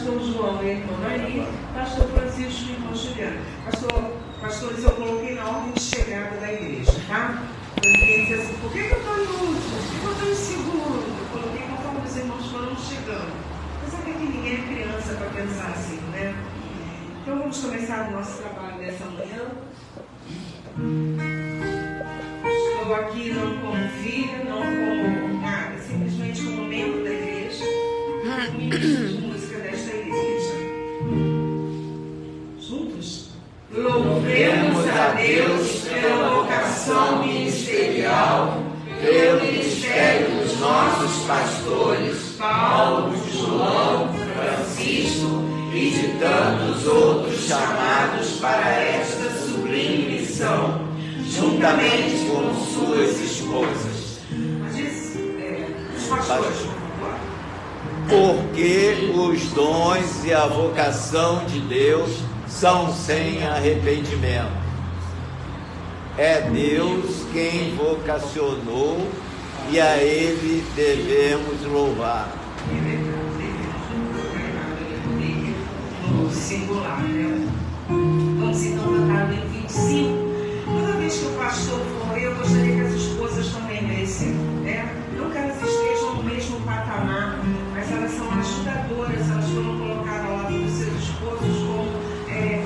pastor João e a irmã Maria, pastor Francisco e irmã Juliana. Pastores, eu coloquei na ordem de chegada da igreja, tá? Ninguém diz assim, por que eu estou em último? Por que eu estou em segundo? Eu coloquei conforme os irmãos foram chegando. Mas sabe que ninguém é criança para pensar assim, né? Então vamos começar o nosso trabalho dessa manhã. Estou aqui não como filha, não como nada, simplesmente como membro da igreja, como ministro de música desta igreja. Juntos? Louvemos a Deus pela vocação ministerial, pelo ministério dos nossos pastores, Paulo, João, Francisco e de tantos outros chamados para esta sublime missão, juntamente com suas esposas. Porque os dons e a vocação de Deus são sem arrependimento. É Deus quem vocacionou e a Ele devemos louvar. No singular, né? Vamos então cantar o hino 25. Toda vez que o pastor for, eu gostaria que as esposas também merecem, né? Não que elas estejam no mesmo patamar, mas elas são ajudadoras, elas foram colocadas ao lado dos seus esposos como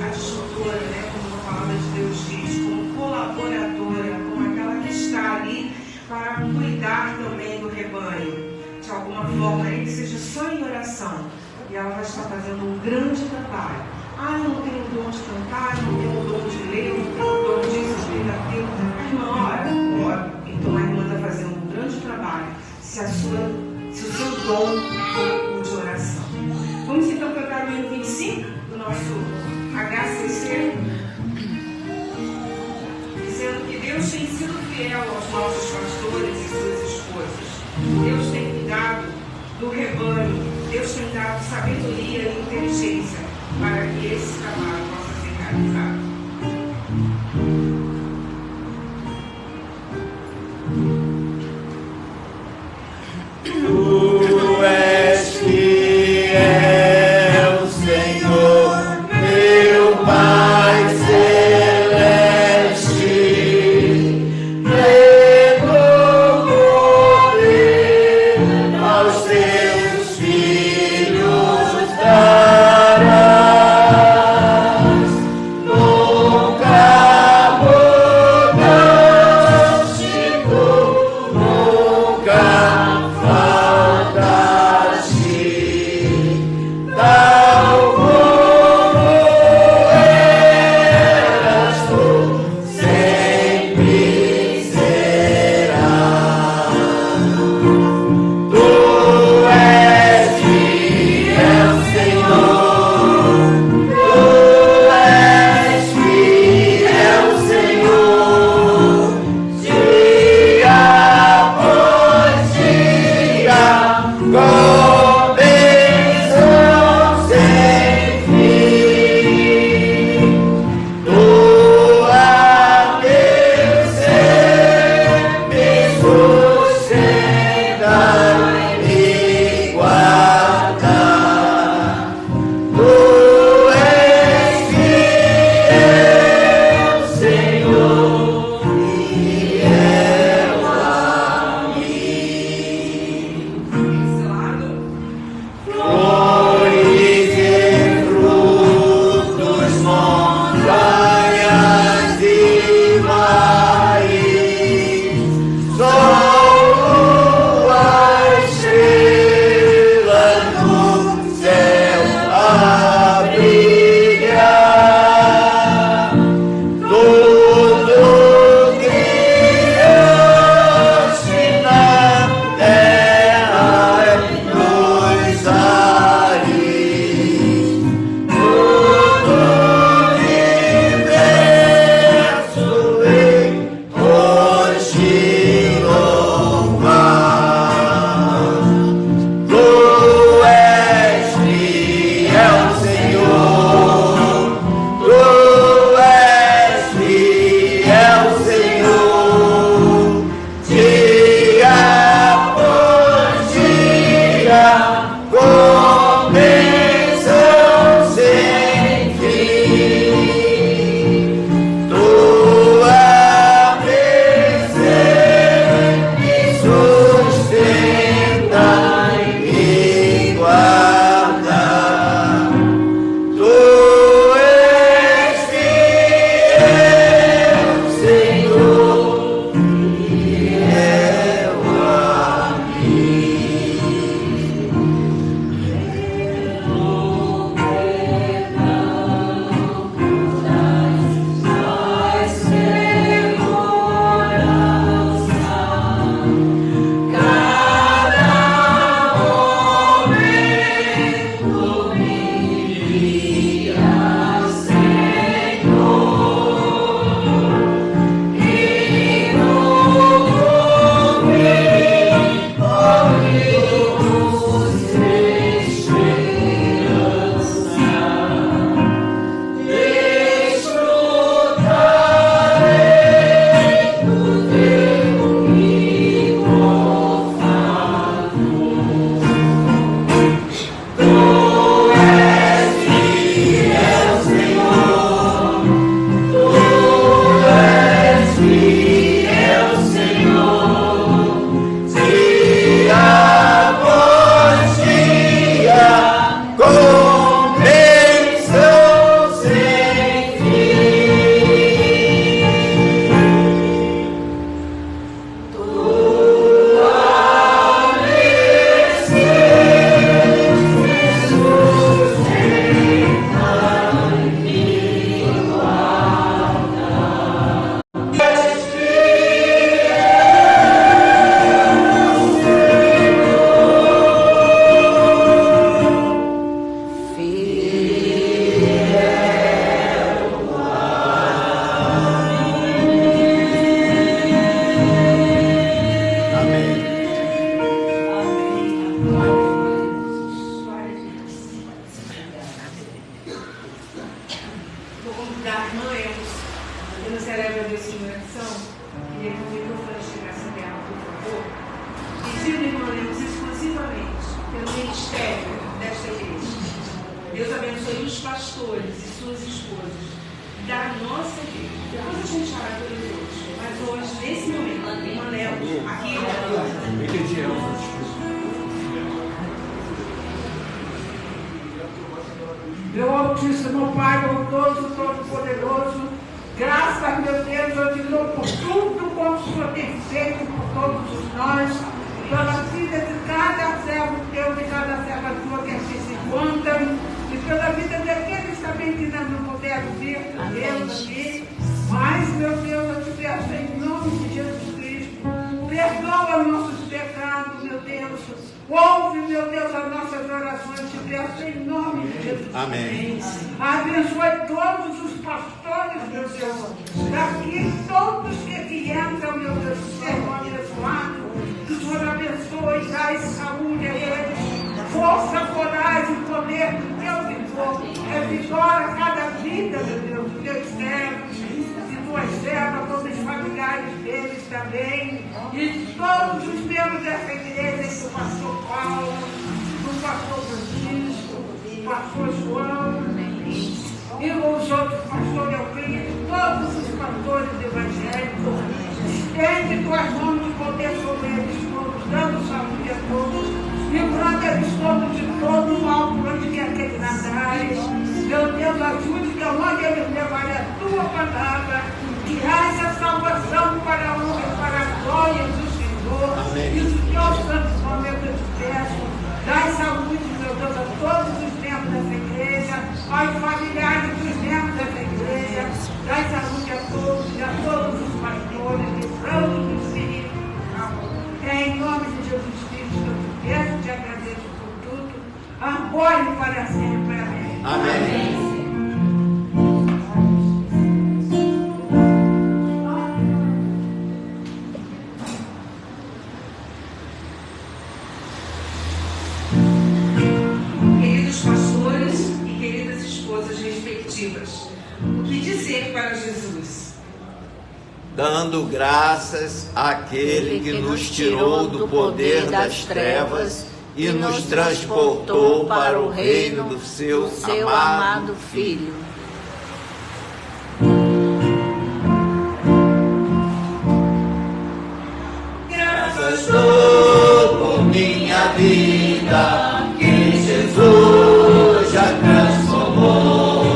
adjutora, né? Como a palavra de Deus diz, como colaboradora, como aquela que está ali para cuidar também do rebanho, de alguma forma, nem que seja só em oração, e ela vai estar fazendo um grande trabalho. Ah, eu não tenho o dom de cantar, eu não tenho o dom de ler, eu não tenho o dom disso, explicativa. A irmã ora. Então a irmã está fazendo um grande trabalho, se o seu dom for o de oração. Vamos então cantar o hino 25 do nosso HCC, dizendo que Deus tem sido fiel aos nossos pastores e suas esposas. Deus tem cuidado do rebanho, Deus tem dado sabedoria e inteligência para que esse trabalho possa ser realizado. Tu és fiel, Senhor, meu Pai celeste, pleno poder aos teus filhos darás. Quando celebra a desfiguração, queria que o microfone chegasse dela, por favor. Pedindo, irmãos, exclusivamente pelo ministério desta igreja. Deus abençoe os pastores e suas esposas da nossa igreja. Depois a gente fala pelos outros. Mas hoje, nesse momento, o anel aqui. Meu Altíssimo Pai, bondoso, todo-poderoso, graças, meu Deus, eu te dou por tudo quanto o Senhor tem feito por todos nós, pela vida de cada servo teu, de cada serva tua que aqui se encontram, e pela vida daqueles também que não puderam vir, Deus, aqui. Mas, meu Deus, eu te peço em nome de Jesus Cristo, perdoa nossos pecados, meu Deus. Ouve, meu Deus, as nossas orações, te peço em nome de Jesus. Amém. Abençoe todos os pastores, meu Deus. Daqui, todos que entram, meu Deus, serão abençoados. Que o Senhor abençoe, dai saúde a eles, força, coragem, poder do teu vigor. Revigora cada vida, meu Deus, dos teus servos, de tuas servas, todos os familiares deles também. E todos os membros dessa igreja, do pastor Paulo, do pastor Francisco, do pastor João, e os outros pastores Euclides, todos os pastores evangélicos, estende tuas mãos de poder sobre eles todos, dando saúde a todos, livrando eles todos de todo o mal por onde quer que eles andarem. Meu Deus, ajude que onde eles levarem a tua palavra, que haja salvação para a honra e para a glória do Senhor. Amém. E o teu santo nome eu te peço. Dai saúde, meu Deus, a todos os membros dessa igreja, aos familiares dos membros dessa igreja. Dai saúde a todos e a todos os pastores, livrando do Espírito. Em nome de Jesus Cristo, eu te peço e te agradeço por tudo. Agora e para sempre. Amém. Amém. O que dizer para Jesus? Dando graças àquele que nos tirou do poder das trevas e nos transportou para o reino do seu amado Filho. Graças dou por minha vida que Jesus já transformou,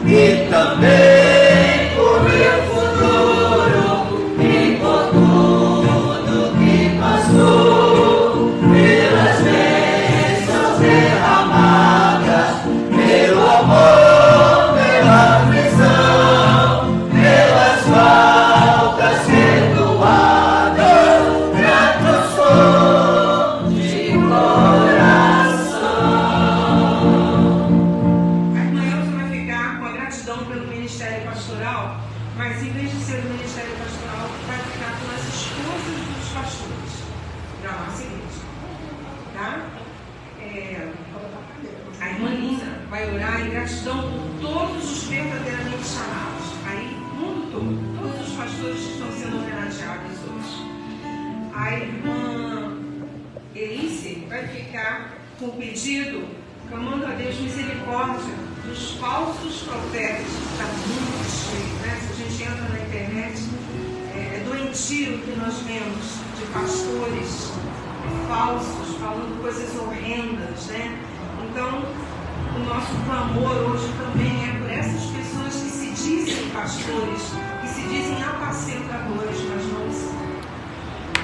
e também por meu futuro e por tudo que passou, pelas bênçãos derramadas, pelo amor, pela aflição, pelas faltas perdoadas, grato sou de coração. Pelo ministério pastoral, mas em vez de ser o ministério pastoral, vai ficar com as esposas dos pastores da nossa igreja, tá? A irmã Lina vai orar em gratidão por todos os verdadeiramente chamados, aí, o mundo todo, todos os pastores que estão sendo homenageados hoje. A irmã Elice vai ficar com o pedido, clamando a Deus misericórdia dos falsos profetas, que está muito cheio, né? Se a gente entra na internet, é doentio que nós vemos de pastores falsos, falando coisas horrendas, né? Então, o nosso clamor hoje também é por essas pessoas que se dizem pastores, que se dizem apacentadores, mas não são.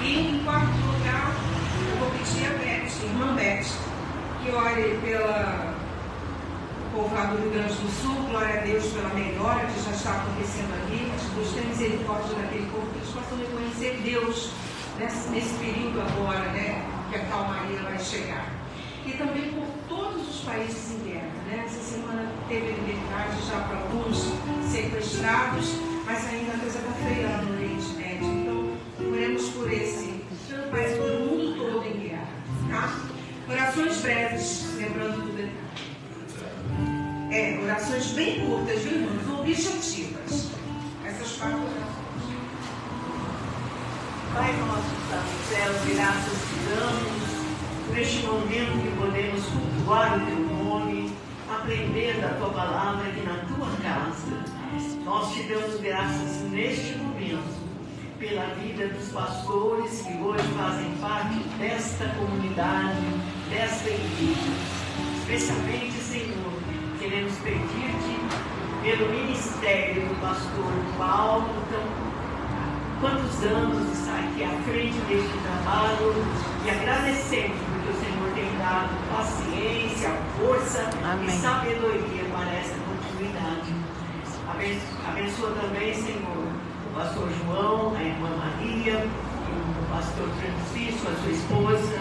E, em quarto lugar, eu vou pedir a Beth, irmã Beth, que ore pela povo lá do Rio Grande do Sul, glória a Deus pela melhora que já está acontecendo ali, que Deus tenha misericórdia daquele povo, que eles possam reconhecer Deus nesse período agora, né, que a calmaria vai chegar. E também por todos os países em guerra, né? Essa semana teve liberdade já para alguns sequestrados, mas ainda a coisa está feia lá no Oriente Médio. Então, oremos por pelo país, pelo mundo todo em guerra, tá? Orações breves, lembrando do detalhe. Orações bem curtas, viu, irmãos? Objetivas. Essas 4 Pai nosso que está no céu, graças te damos por este momento que podemos cultuar o teu nome, aprender da tua palavra aqui na tua casa. Nós te damos graças neste momento pela vida dos pastores que hoje fazem parte desta comunidade, desta igreja. Especialmente, Senhor, queremos pedir-te pelo ministério do pastor Paulo. Então, quantos anos está aqui à frente deste trabalho, e agradecemos porque o Senhor tem dado paciência, força e sabedoria para essa continuidade. Abençoa também, Senhor, o pastor João, a irmã Maria, o pastor Francisco, a sua esposa,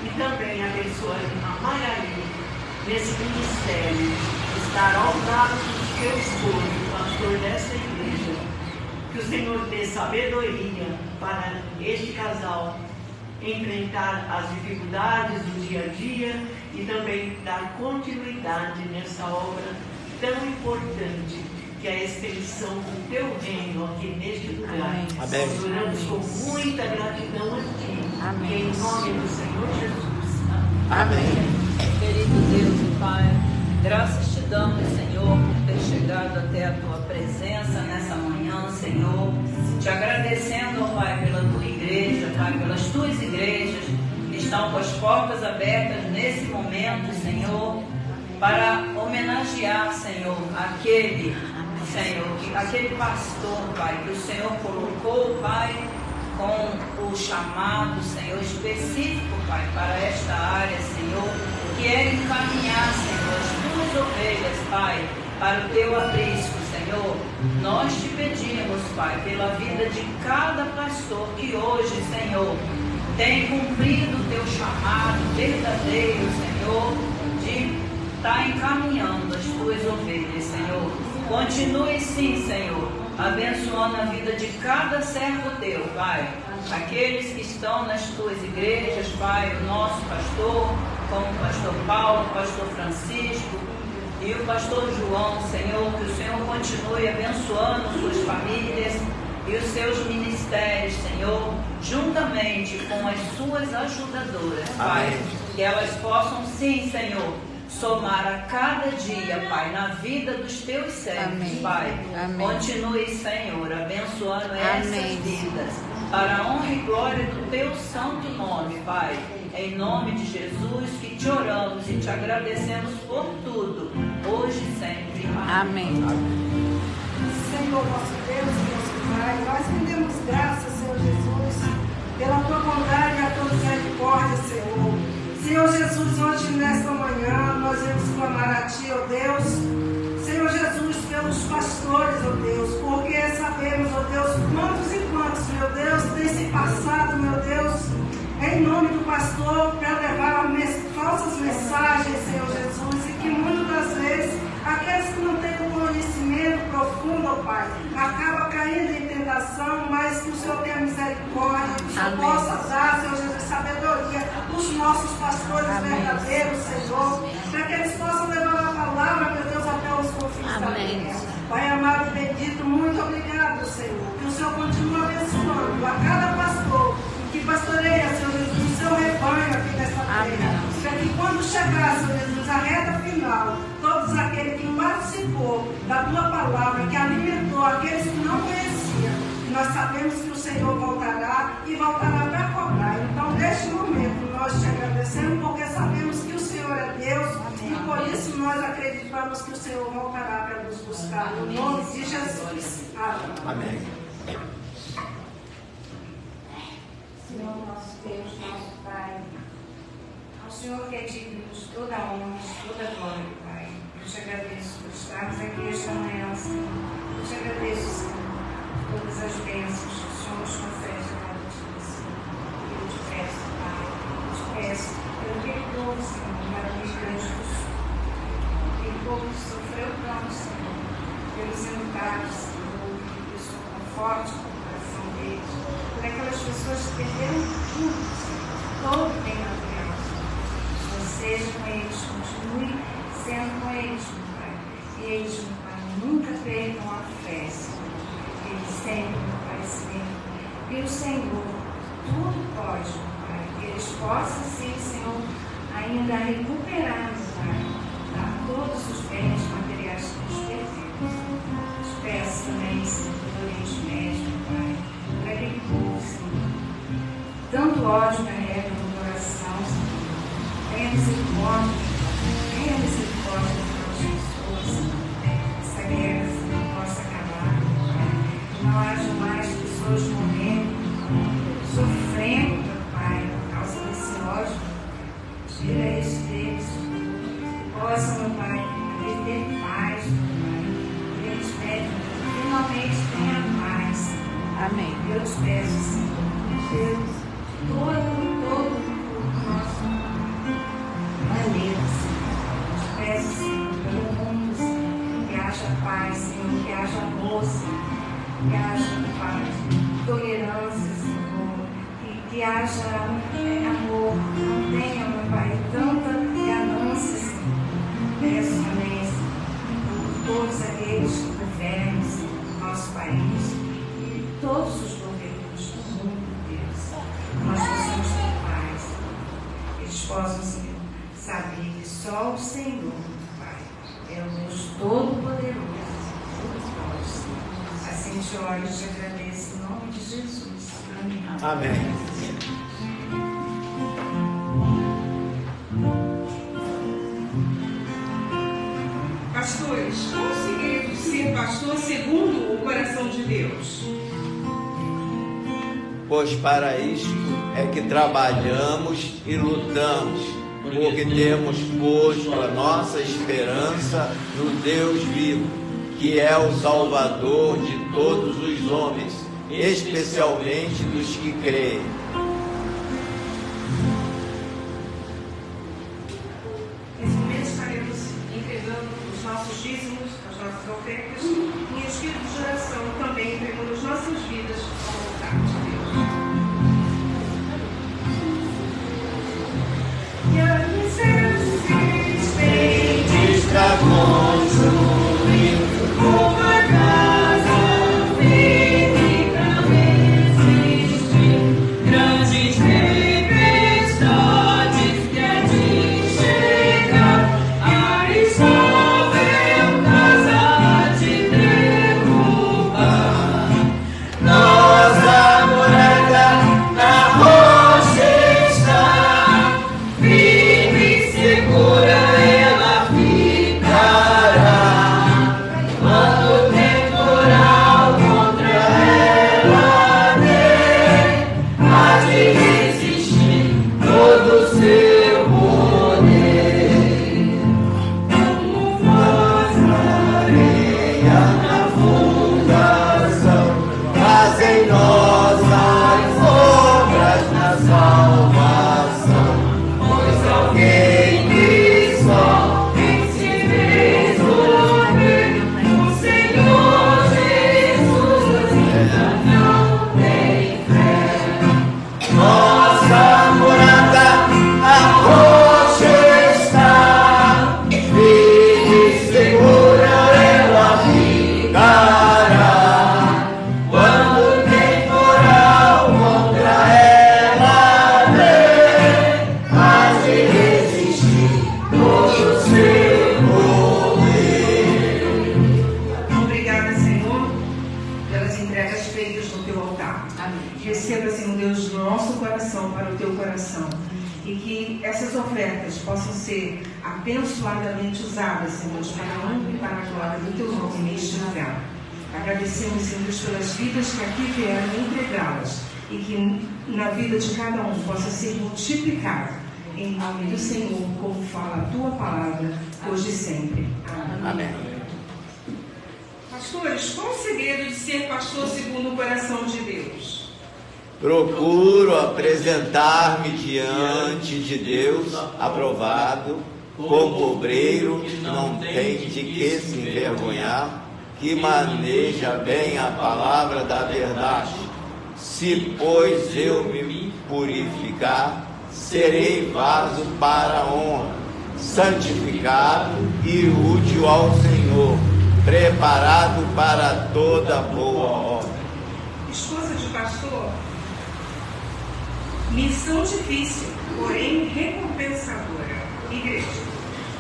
e também abençoa a irmã Magali nesse ministério, estar ao lado do teu esposo, o pastor dessa igreja. Que o Senhor dê sabedoria para este casal enfrentar as dificuldades do dia a dia e também dar continuidade nessa obra tão importante que é a extensão do teu reino aqui neste lugar. Amém. Nós oramos com muita gratidão a ti. Amém. Em nome do Senhor Jesus. Amém. Querido Deus e Pai, graças te damos, Senhor, por ter chegado até a tua presença nessa manhã, Senhor. Te agradecendo, ó Pai, pela tua igreja, Pai, pelas tuas igrejas que estão com as portas abertas nesse momento, Senhor, para homenagear, Senhor, aquele pastor, Pai, que o Senhor colocou, Pai, com o chamado, Senhor, específico, Pai, para esta área, Senhor, que é encaminhar, Senhor, as tuas ovelhas, Pai, para o teu aprisco, Senhor. Nós te pedimos, Pai, pela vida de cada pastor que hoje, Senhor, tem cumprido o teu chamado verdadeiro, Senhor, de estar encaminhando as tuas ovelhas, Senhor. Continue sim, Senhor, abençoando a vida de cada servo teu, Pai. Aqueles que estão nas tuas igrejas, Pai, o nosso pastor, como o pastor Paulo, o pastor Francisco e o pastor João, Senhor, que o Senhor continue abençoando suas famílias e os seus ministérios, Senhor, juntamente com as suas ajudadoras, Pai. Amém. Que elas possam sim, Senhor, somar a cada dia, Pai, na vida dos teus servos, Amém. Pai. Amém. Continue, Senhor, abençoando Amém. essas vidas, para a honra e glória do teu santo nome, Pai. Em nome de Jesus que te oramos e te agradecemos por tudo, hoje e sempre. Amém. Senhor nosso Deus e nosso Pai, nós rendemos graças, Senhor Jesus, pela tua bondade e a tua misericórdia, Senhor. Senhor Jesus, hoje nesta manhã nós vamos clamar a ti, ó Deus, Senhor Jesus, pelos pastores, ó Deus, porque sabemos, ó Deus, quantos e quantos, meu Deus, tem se passado, meu Deus, em nome do pastor, para levar falsas mensagens, Senhor Jesus, e que muitas das vezes aqueles que não têm um conhecimento profundo, ó Pai, acaba caindo em tentação, mas que o Senhor tenha misericórdia, que o Senhor possa dar, Senhor Jesus, sabedoria dos nossos pastores verdadeiros, Senhor, para que eles possam levar a palavra, meu Deus, até os confins da terra. Pai amado e bendito, muito obrigado, Senhor, que o Senhor continue abençoando a cada pastor que pastoreia, Senhor Jesus, o seu rebanho aqui nesta terra, para que quando chegar, Senhor Jesus, a reta final, todos aqueles que participou da tua palavra, que alimentou aqueles que não conheciam, nós sabemos que o Senhor voltará e voltará para cobrar. Então, neste momento, nós te agradecemos, porque sabemos que o Senhor é Deus. Amém. E por isso nós acreditamos que o Senhor voltará para nos buscar. No nome de Jesus. Amém. Amém. Senhor nosso Deus, nosso Pai, ao Senhor que é digno-nos toda a honra, toda a glória, Pai. Eu te agradeço por estarmos aqui esta manhã, Senhor. Eu te agradeço, Senhor, por todas as bênçãos que o Senhor nos confere a cada dia, Senhor. E eu te peço, Pai, eu te peço pelo aquele povo, Senhor, para o Rio Grande do Sul. Aquele povo que sofreu tanto, Senhor, pelos encargos, Senhor, que o Senhor conforte o coração deles. Por aquelas pessoas que perderam tudo, Senhor, todo bem material. Senhor, seja com eles, continue sendo com eles, meu Pai. E eles, meu Pai, nunca percam a fé, Senhor. Eles sempre, meu Pai, se lembrem pelo Senhor, tudo pode, Pai, que eles possam, sim, Senhor, ainda recuperar, Pai, dar todos os bens materiais que nos perderam. Te peço também, Senhor, do Oriente Médio, Pai, para aquele povo, Senhor. Tanto ódio carrega no coração, Senhor. Tenha misericórdia, tenha misericórdia das pessoas, Senhor. Essa guerra, Senhor, possa acabar, Pai. Não haja mais pessoas morrendo, sofrendo, Pai, por causa desse ódio. Tira isso deles, possa, meu Pai, ter paz, meu Pai. Eles pedem que finalmente tenha paz. Amém. Eu te peço, Senhor, Deus, todo o nosso planeta, Senhor. Eu te peço, Senhor, pelo mundo, Senhor, que haja paz, Senhor, que haja amor, Senhor, que haja paz, tolerância, Senhor, que haja amor, não tenha, meu Pai, tanta ganância, Senhor. Peço também, Senhor, por todos aqueles que governam, Senhor, o nosso país e todos os governos do mundo, Deus, que nós possamos ter paz, que eles possam, Senhor, saber que só o Senhor, Pai, é o Deus Todo-Poderoso, tudo pode, Senhor. Assim te oro e te agradeço em nome de Jesus. Amém. Amém. Pastores, qual o segredo de ser pastor segundo o coração de Deus? Pois para isto é que trabalhamos e lutamos, porque temos posto a nossa esperança no Deus vivo, que é o Salvador de todos os homens, especialmente dos que creem. Nesse momento estaremos entregando os nossos dízimos, as nossas ofertas, em espírito de oração, também entregando as nossas vidas ao altar de Deus. E a miséria se Dragões unidos, uma casa física existe, grandes tempestades que há de chegar, Aristóvel casa de derrubar. nossa morada na rocha está, firme e segura ela ficará. Quando o temporal contra ela vem, há de resistir todo o seu poder. Como faz a areia na fundação, fazem nós as obras na salvação. Pois alguém que só em si mesmo vê, o Senhor Jesus ainda não tem fé. Nossa morada a rocha está, firme e segura ela ficará. Quando o temporal contra ela vem, há de resistir todo o seu poder. Obrigada, Senhor, pelas entregas feitas no teu altar. Receba, Senhor Deus, do nosso coração para o teu coração. E que essas ofertas possam ser abençoadamente usadas, Senhor, para a honra e para a glória do teu nome neste lugar. Agradecemos, Senhor Deus, pelas vidas que aqui vieram entregá-las. E que na vida de cada um possa ser multiplicada. Em nome do Senhor, como fala a tua palavra, hoje e sempre. Amém. Pastores, qual o segredo de ser pastor segundo o coração de Deus? Procuro apresentar-me diante de Deus aprovado, como obreiro que não tem de que se envergonhar, que maneja bem a palavra da verdade. Se, pois, eu me purificar, serei vaso para a honra, santificado e útil ao Senhor, preparado para toda boa obra. Esposa de pastor, Missão difícil, porém recompensadora. Igreja.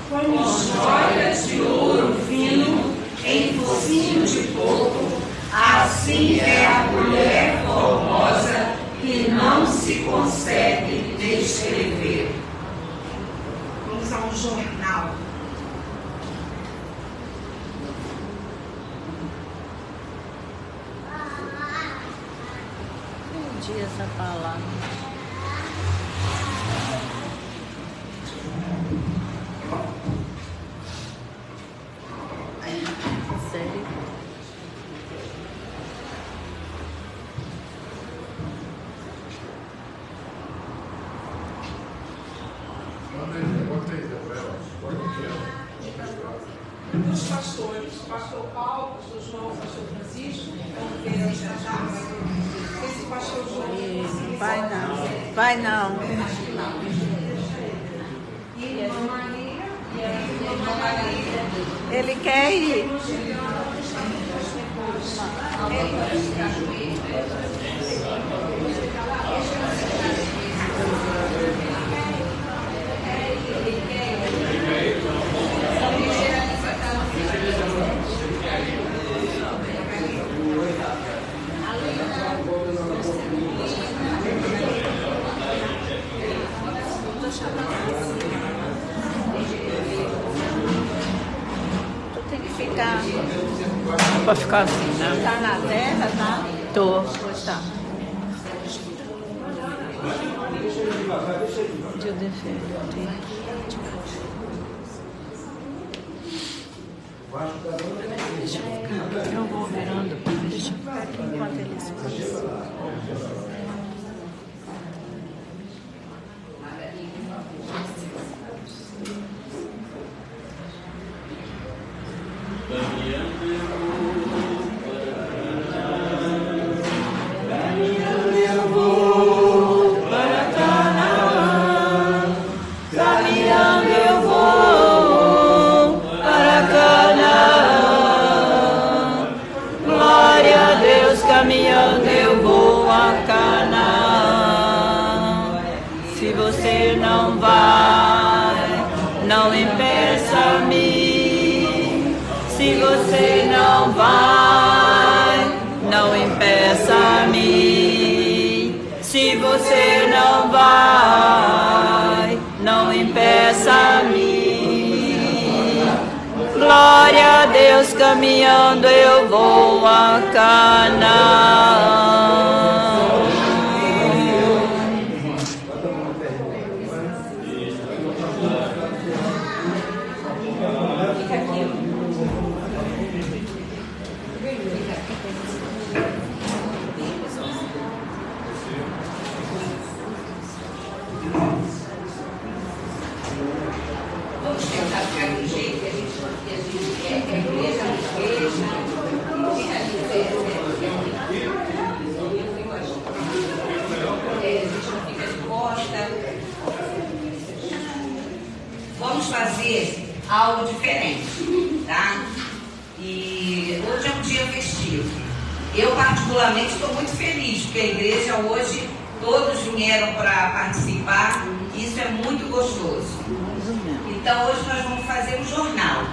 Como joias de ouro fino em focinho de coco, assim é a mulher formosa que não se consegue descrever. Vamos a um jornal. Entendi essa palavra. Sério? Dos pastores, pastor Paulo, pastor João, pastor Francisco, vamos ver aí já já. Esse pastor João. Vai não, vai não. E irmã Maria. E a irmã Maria. Ele quer ir. Tu tem que ficar. Pra ficar assim, né? Tá na terra, tá? Tô. Pois tá. Deixa eu descer. Eu vou virando. Deixa eu ficar aqui enquanto eles passam. Caminhando eu vou a Canaã. Se você não vai, não impeça-me. Se você não vai, não impeça-me. Se você não vai, não impeça-me. Glória a Deus, caminhando eu vou a Canaã. Vamos tentar ficar do jeito que a gente quer, que a igreja nos veja, fica ali, a gente não fica de costa. Vamos fazer algo diferente, tá? E hoje é um dia festivo. Eu, particularmente, estou muito feliz, porque a igreja hoje, todos vieram para participar, e isso é muito gostoso. Então, hoje nós vamos fazer um jornal.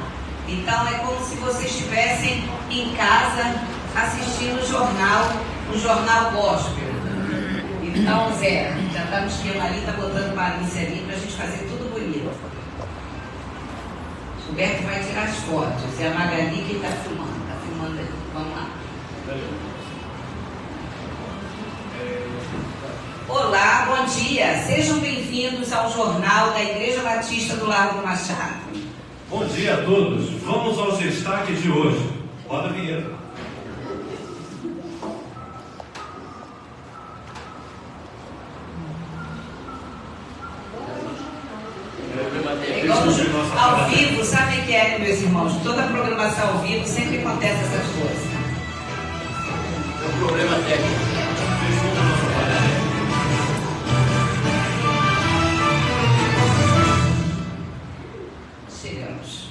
Então, é como se vocês estivessem em casa assistindo um jornal gospel. Então, Zé, já está no esquema ali, está botando balícia ali para a gente fazer tudo bonito. O Beto vai tirar as fotos. E a Magali que está filmando ali. Vamos lá. Olá, bom dia. Sejam bem-vindos ao jornal da Igreja Batista do Largo do Machado. Bom dia a todos. Vamos aos destaques de hoje. Roda a vinheta. Ao vivo, sabe o que é, meus irmãos? Toda programação ao vivo sempre acontece essas coisas. É um problema técnico. Chegamos.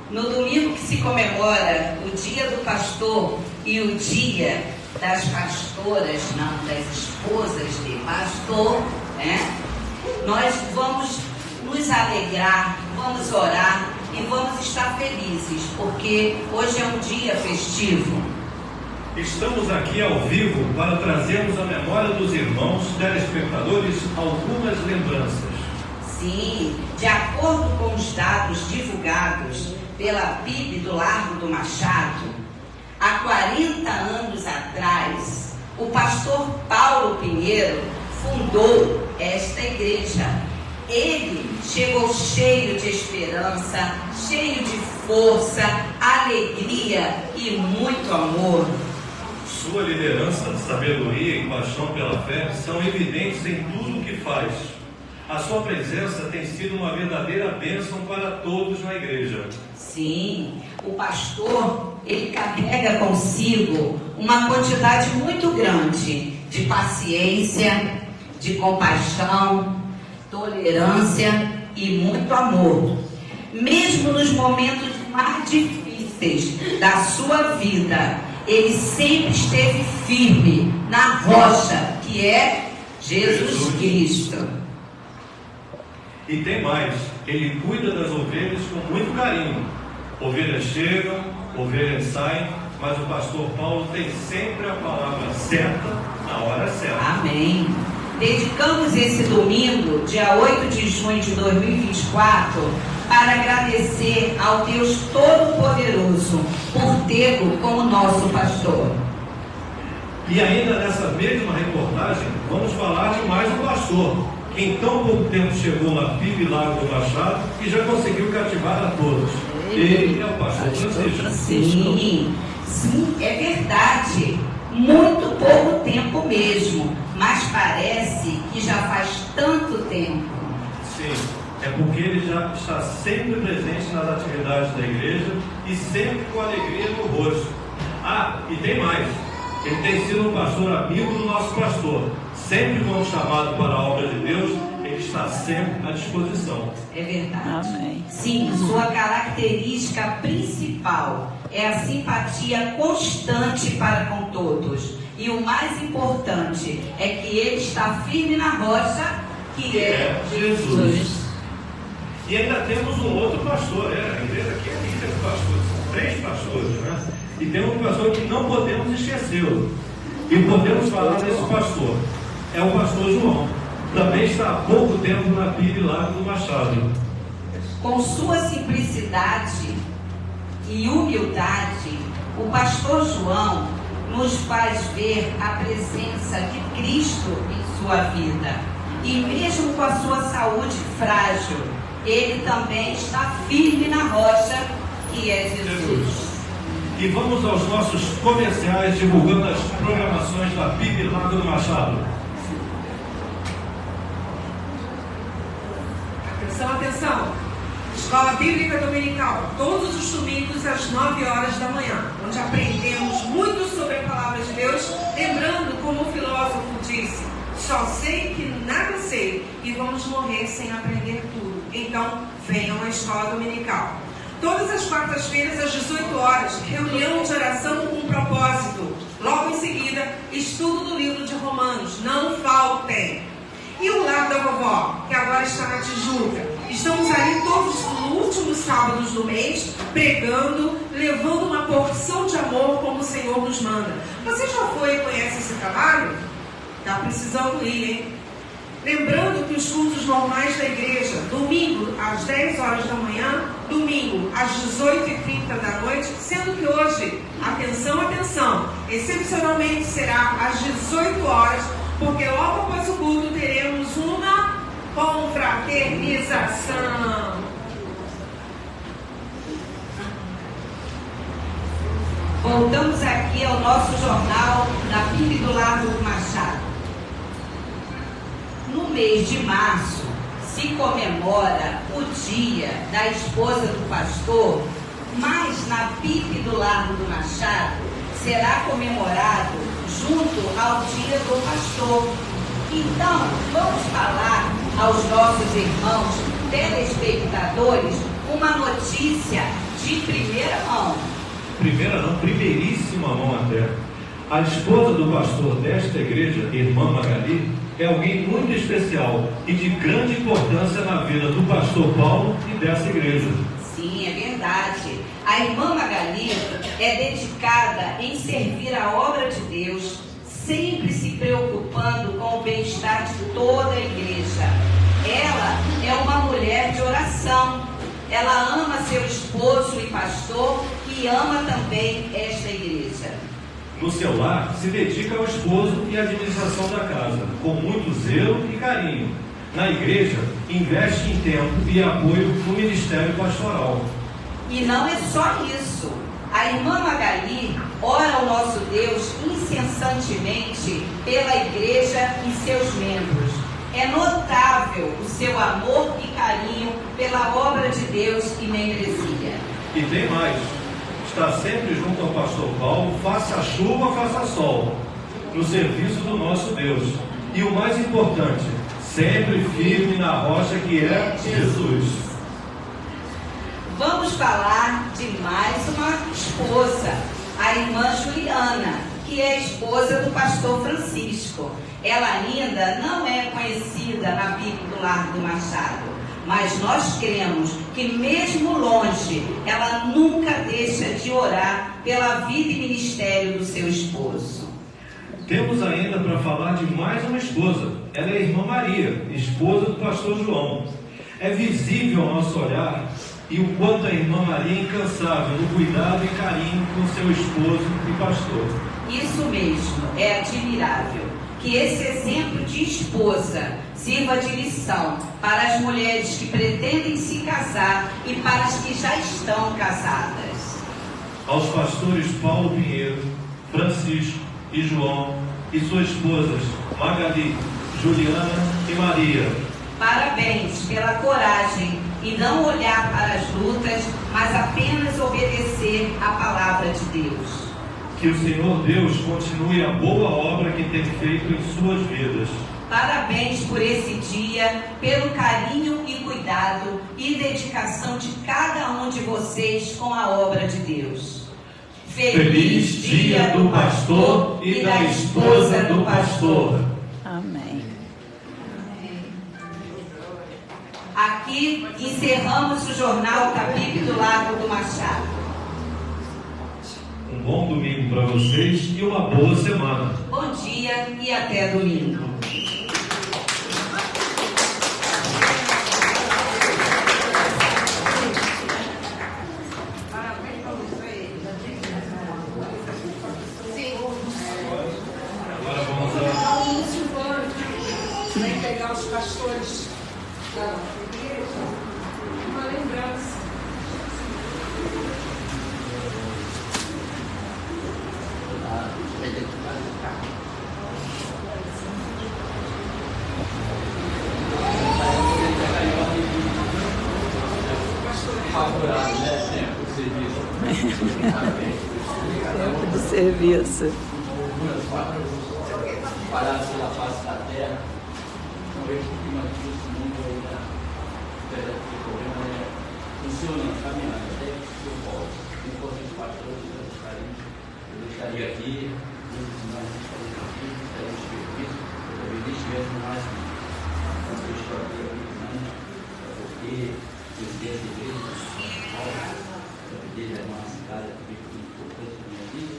No domingo que se comemora o Dia do Pastor e e o dia das pastoras, não, das esposas de pastor, né? Nós vamos nos alegrar, vamos orar e vamos estar felizes, porque hoje é um dia festivo. Estamos aqui ao vivo para trazermos à memória dos irmãos telespectadores algumas lembranças. Sim, de acordo com os dados divulgados pela PIB do Largo do Machado, há 40 anos atrás, o pastor Paulo Pinheiro fundou esta igreja. Ele chegou cheio de esperança, cheio de força, alegria e muito amor. Sua liderança, sabedoria e paixão pela fé são evidentes em tudo o que faz. A sua presença tem sido uma verdadeira bênção para todos na igreja. Sim, o pastor, ele carrega consigo uma quantidade muito grande de paciência, de compaixão, tolerância e muito amor. Mesmo nos momentos mais difíceis da sua vida, ele sempre esteve firme na rocha que é Jesus Cristo. E tem mais, ele cuida das ovelhas com muito carinho. Ovelhas chegam, ovelhas saem, mas o pastor Paulo tem sempre a palavra certa na hora certa. Amém. Dedicamos esse domingo, dia 8 de junho de 2024, para agradecer ao Deus Todo-Poderoso por tê-lo como nosso pastor. E ainda nessa mesma reportagem, vamos falar de mais um pastor, que em tão pouco tempo chegou na PIB Largo do Machado e já conseguiu cativar a todos. Ele é o pastor Francisco. Sim, é verdade. Muito pouco tempo mesmo, mas parece que já faz tanto tempo. Sim, é porque ele já está sempre presente nas atividades da igreja e sempre com alegria no rosto. Ah, e tem mais. Ele tem sido um pastor amigo do nosso pastor. Sempre quando chamado para a obra de Deus, ele está sempre à disposição. É verdade. Amém. Sim, sua característica principal é a simpatia constante para com todos. E o mais importante é que ele está firme na rocha, que é Jesus. E ainda temos um outro pastor, a igreja aqui é rica de pastores, são 3 pastores, né? E tem um pastor que não podemos esquecê-lo. E podemos falar desse pastor. É o pastor João. Também está há pouco tempo na PIB Largo do Machado. Com sua simplicidade e humildade, o pastor João nos faz ver a presença de Cristo em sua vida. E mesmo com a sua saúde frágil, ele também está firme na rocha que é Jesus. E vamos aos nossos comerciais divulgando as programações da PIB Largo do Machado. Atenção, atenção! Escola Bíblica Dominical, todos os domingos às 9 horas da manhã, onde aprendemos muito sobre a Palavra de Deus, lembrando como o filósofo disse, só sei que nada sei e vamos morrer sem aprender tudo. Então, venham à Escola Dominical. Todas as quartas-feiras, às 18 horas, reunião de oração com um propósito. Logo em seguida, estudo do livro de Romanos. Não faltem! E o Lar da Vovó, que agora está na Tijuca. Estamos ali todos os últimos sábados do mês, pregando, levando uma porção de amor como o Senhor nos manda. Você já foi e conhece esse trabalho? Está precisando ir, hein? Lembrando que os cultos normais da igreja, domingo às 10 horas da manhã, domingo às 18h30 da noite, sendo que hoje, atenção, excepcionalmente será às 18 horas, porque logo após o culto teremos uma confraternização. Voltamos aqui ao nosso jornal da PIB do Largo do Machado. No mês de março se comemora o dia da esposa do pastor, mas na PIB do Largo do Machado será comemorado junto ao dia do pastor. Então, vamos falar aos nossos irmãos telespectadores uma notícia de primeira mão. primeiríssima mão até. A esposa do pastor desta igreja, irmã Magali, é alguém muito especial e de grande importância na vida do pastor Paulo e dessa igreja. Sim, é verdade. A irmã Magali é dedicada em servir a obra de Deus, sempre se preocupando com o bem-estar de toda a igreja. Ela é uma mulher de oração. Ela ama seu esposo e pastor e ama também esta igreja. No seu lar, se dedica ao esposo e à administração da casa, com muito zelo e carinho. Na igreja, investe em tempo e apoio no ministério pastoral. E não é só isso. A irmã Magali ora ao nosso Deus incessantemente pela igreja e seus membros. É notável o seu amor e carinho pela obra de Deus e membresia. E tem mais. Está sempre junto ao pastor Paulo, faça chuva, faça sol, no serviço do nosso Deus. E o mais importante, sempre firme na rocha que é Jesus. Vamos falar de mais uma esposa, a irmã Juliana, que é esposa do pastor Francisco. Ela ainda não é conhecida na Bíblia do Largo do Machado, mas nós cremos que mesmo longe, ela nunca deixa de orar pela vida e ministério do seu esposo. Temos ainda para falar de mais uma esposa. Ela é a irmã Maria, esposa do pastor João. É visível ao nosso olhar e o quanto a irmã Maria é incansável no cuidado e carinho com seu esposo e pastor. Isso mesmo, é admirável. Que esse exemplo de esposa sirva de lição para as mulheres que pretendem se casar e para as que já estão casadas. Aos pastores Paulo Pinheiro, Francisco e João e suas esposas Magali, Juliana e Maria. Parabéns pela coragem e não olhar para as lutas, mas apenas obedecer à palavra de Deus. Que o Senhor Deus continue a boa obra que tem feito em suas vidas. Parabéns por esse dia, pelo carinho e cuidado e dedicação de cada um de vocês com a obra de Deus. Feliz Dia do Pastor e da esposa do pastor. Amém. Aqui encerramos o jornal Capítulo do Largo do Machado. Um bom domingo para vocês e uma boa semana. Bom dia e até domingo. Parabéns para vocês. Agora vamos a... Vem pegar os pastores da igreja. Uma lembrança. Tempo de serviço. Espalhados pela face da terra, não vejo o clima desse mundo ainda, o problema funcionando, caminhando, até que eu volto. Se fosse os pastores, eu estaria aqui, nós estaríamos aqui, estaríamos serviço, eu também nem estivesse mais quando eu estou aqui avisando, porque eu dei essa igreja, eu pedi a uma cidade que foi muito importante na minha vida,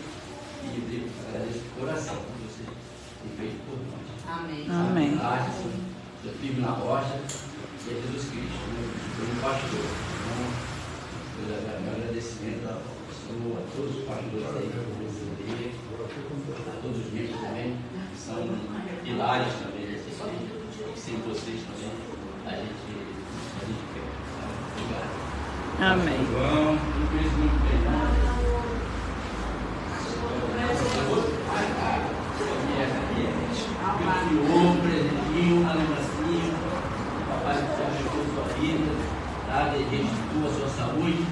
e eu agradeço de coração por vocês terem feito por nós. Amém. Amém. Eu firme na rocha e é Jesus Cristo, meu pastor. Então, meu agradecimento a todos os pastores aí que eu recebi, a todos os membros também, que são pilares também dessa igreja, e sem vocês também a gente quer. Obrigado. Amém. João, não conheço muito bem, não. Um presentinho, uma lembrancinha, papai que te abençoe a sua vida, tá? Restitua a sua saúde,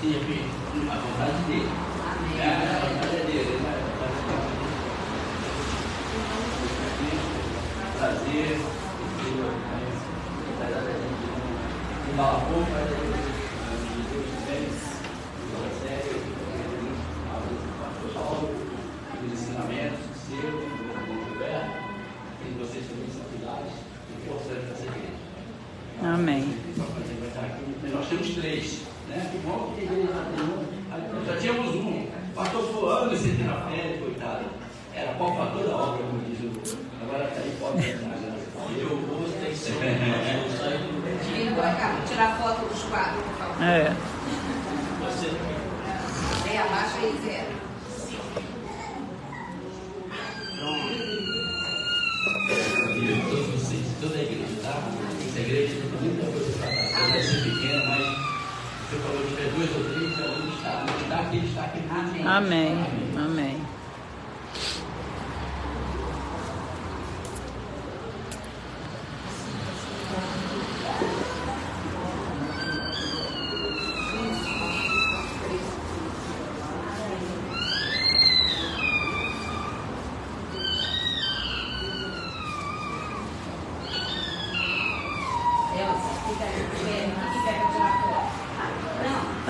seja feito a vontade dele. Amém. A vontade é dele, né? Prazer, apesar da gente não falar pouco, mas a gente Deus bem, sério, seu, do governo, e vocês também são pilares importantes dessa igreja. Amém. Nós temos 3, né? Que bom que a igreja já tem um. Nós já tínhamos um. Pastor fulano, você tem na frente, coitado. Era pau para toda a obra, como diz o. Agora está aí, pode entrar. Onde eu vou, tem que ser. Tirar foto dos quadros, por favor. É. Vem abaixo aí, Zé. Todos vocês, toda a igreja, tá? Essa igreja tem muita coisa para tratar. Vai ser pequena, mas você falou que é 2 ou 3, então onde está? Onde está aqui, está aqui. Amém. Amém. Amém.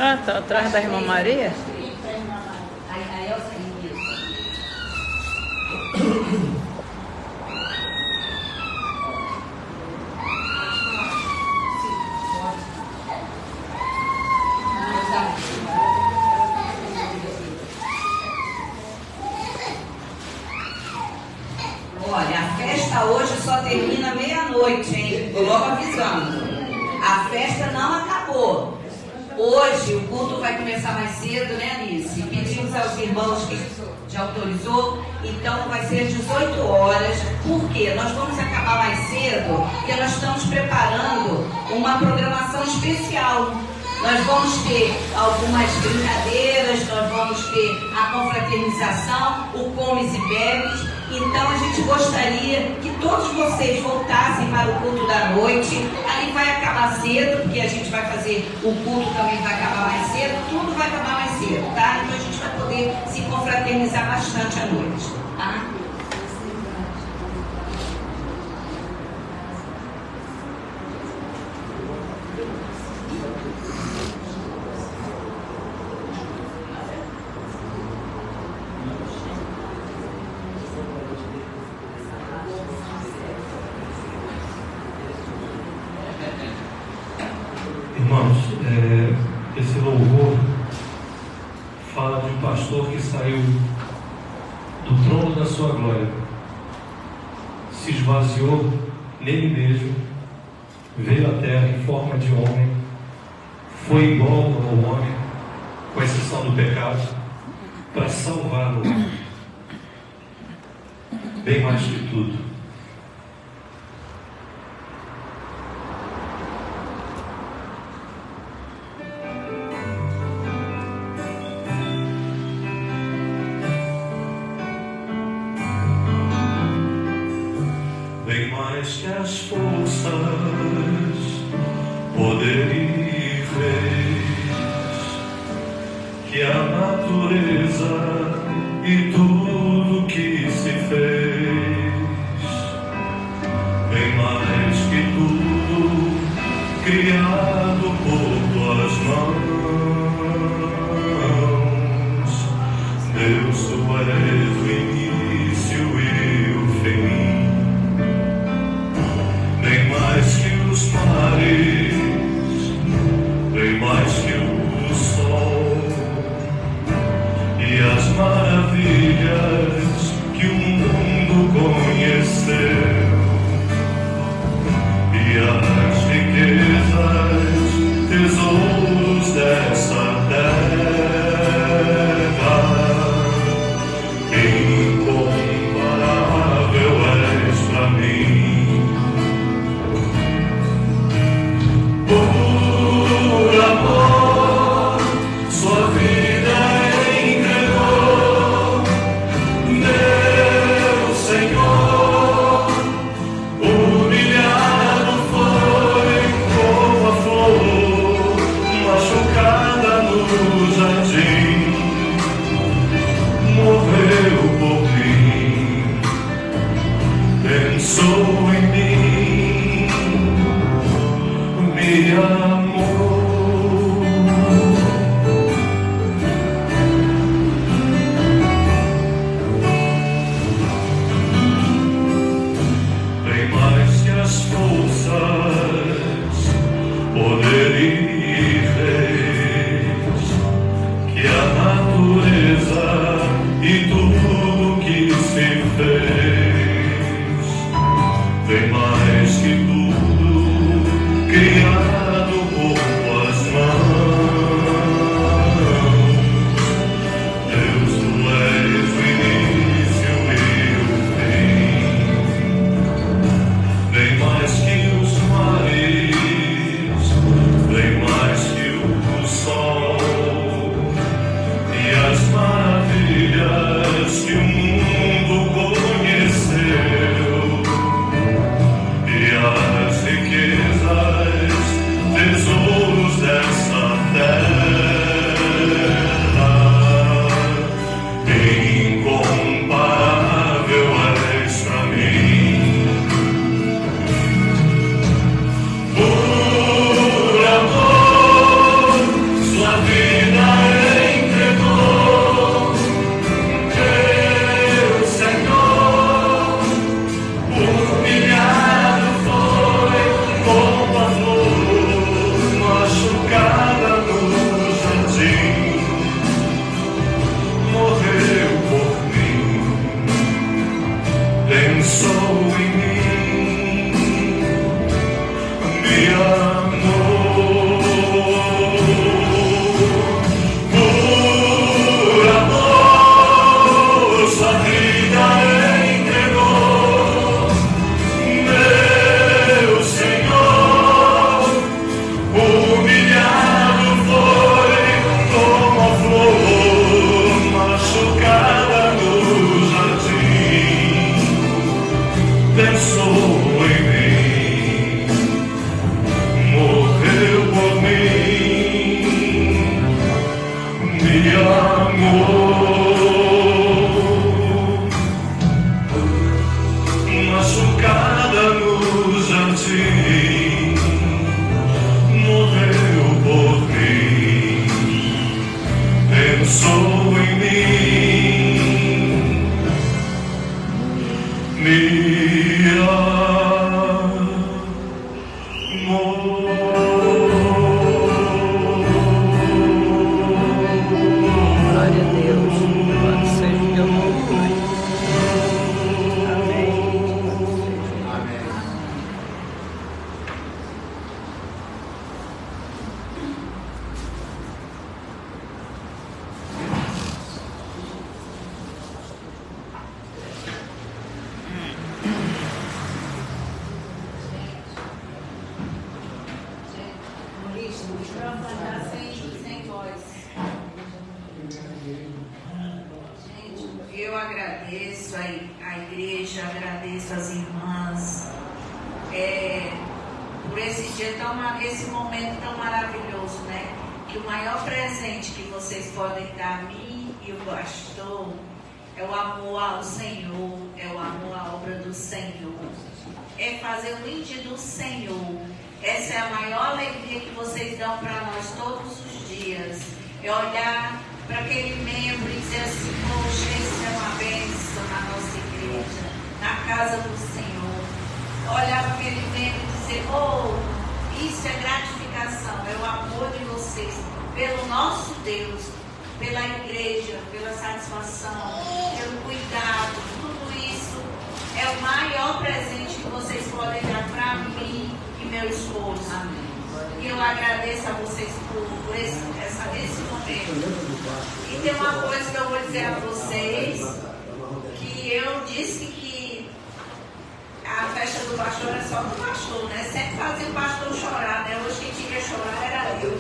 Ah, tá atrás da irmã Maria? A Elsa e isso. Olha, a festa hoje só termina meia-noite, hein? Tô logo avisando. A festa não acabou. Hoje o culto vai começar mais cedo, né, Alice? Pedimos aos irmãos que já autorizou, então vai ser 18 horas. Por quê? Nós vamos acabar mais cedo porque nós estamos preparando uma programação especial. Nós vamos ter algumas brincadeiras, nós vamos ter a confraternização, o comes e bebes. Então a gente gostaria que todos vocês voltassem para o culto da noite. Ali vai acabar cedo, porque a gente vai fazer o culto também vai acabar mais cedo, tudo vai acabar mais cedo, tá? Então a gente vai poder se confraternizar bastante à noite, tá? Irmãos, esse louvor fala de um pastor que saiu do trono da sua glória, se esvaziou nele mesmo, veio à terra em forma de homem, foi igual ao homem, com exceção do pecado, para salvar o homem. Bem mais que tudo. Bem mais que as forças, poder e reis, que a natureza e tudo que se fez, bem mais que tudo criado por tuas mãos. Deus, tu és o início e o fim. Bem mais que os mares, bem mais que o sol e as maravilhas que o mundo conheceu e as riquezas pensou em mim, me amou. Por amor, sua vida entregou, meu Senhor. Humilhado foi como a flor machucada no jardim. Pensou em mim, morreu por mim, me amou. Machucada no jardim, morreu por mim, pensou em mim, me Glória a Deus. Louvado seja o teu nome, Pai. Amém. Amém. Sem voz. Gente, eu agradeço a igreja, agradeço as irmãs por esse dia esse momento tão maravilhoso, né? Que o maior presente que vocês podem dar a mim e o pastor é o amor ao Senhor, é o amor à obra do Senhor, é fazer o brinde do Senhor. Essa é a maior alegria que vocês dão para nós todos os dias. É olhar para aquele membro e dizer assim: poxa, isso é uma bênção na nossa igreja, na casa do Senhor. Olhar para aquele membro e dizer: oh, isso é gratificação, é o amor de vocês pelo nosso Deus, pela igreja, pela satisfação, pelo cuidado. Tudo isso é o maior presente que vocês podem dar para mim e meu esposo. Amém. E eu agradeço a vocês por esse momento. E tem uma coisa que eu vou dizer a vocês, que eu disse que a festa do pastor é só do pastor, né? Sempre fazia o pastor chorar, né? Hoje quem tinha que chorar era eu.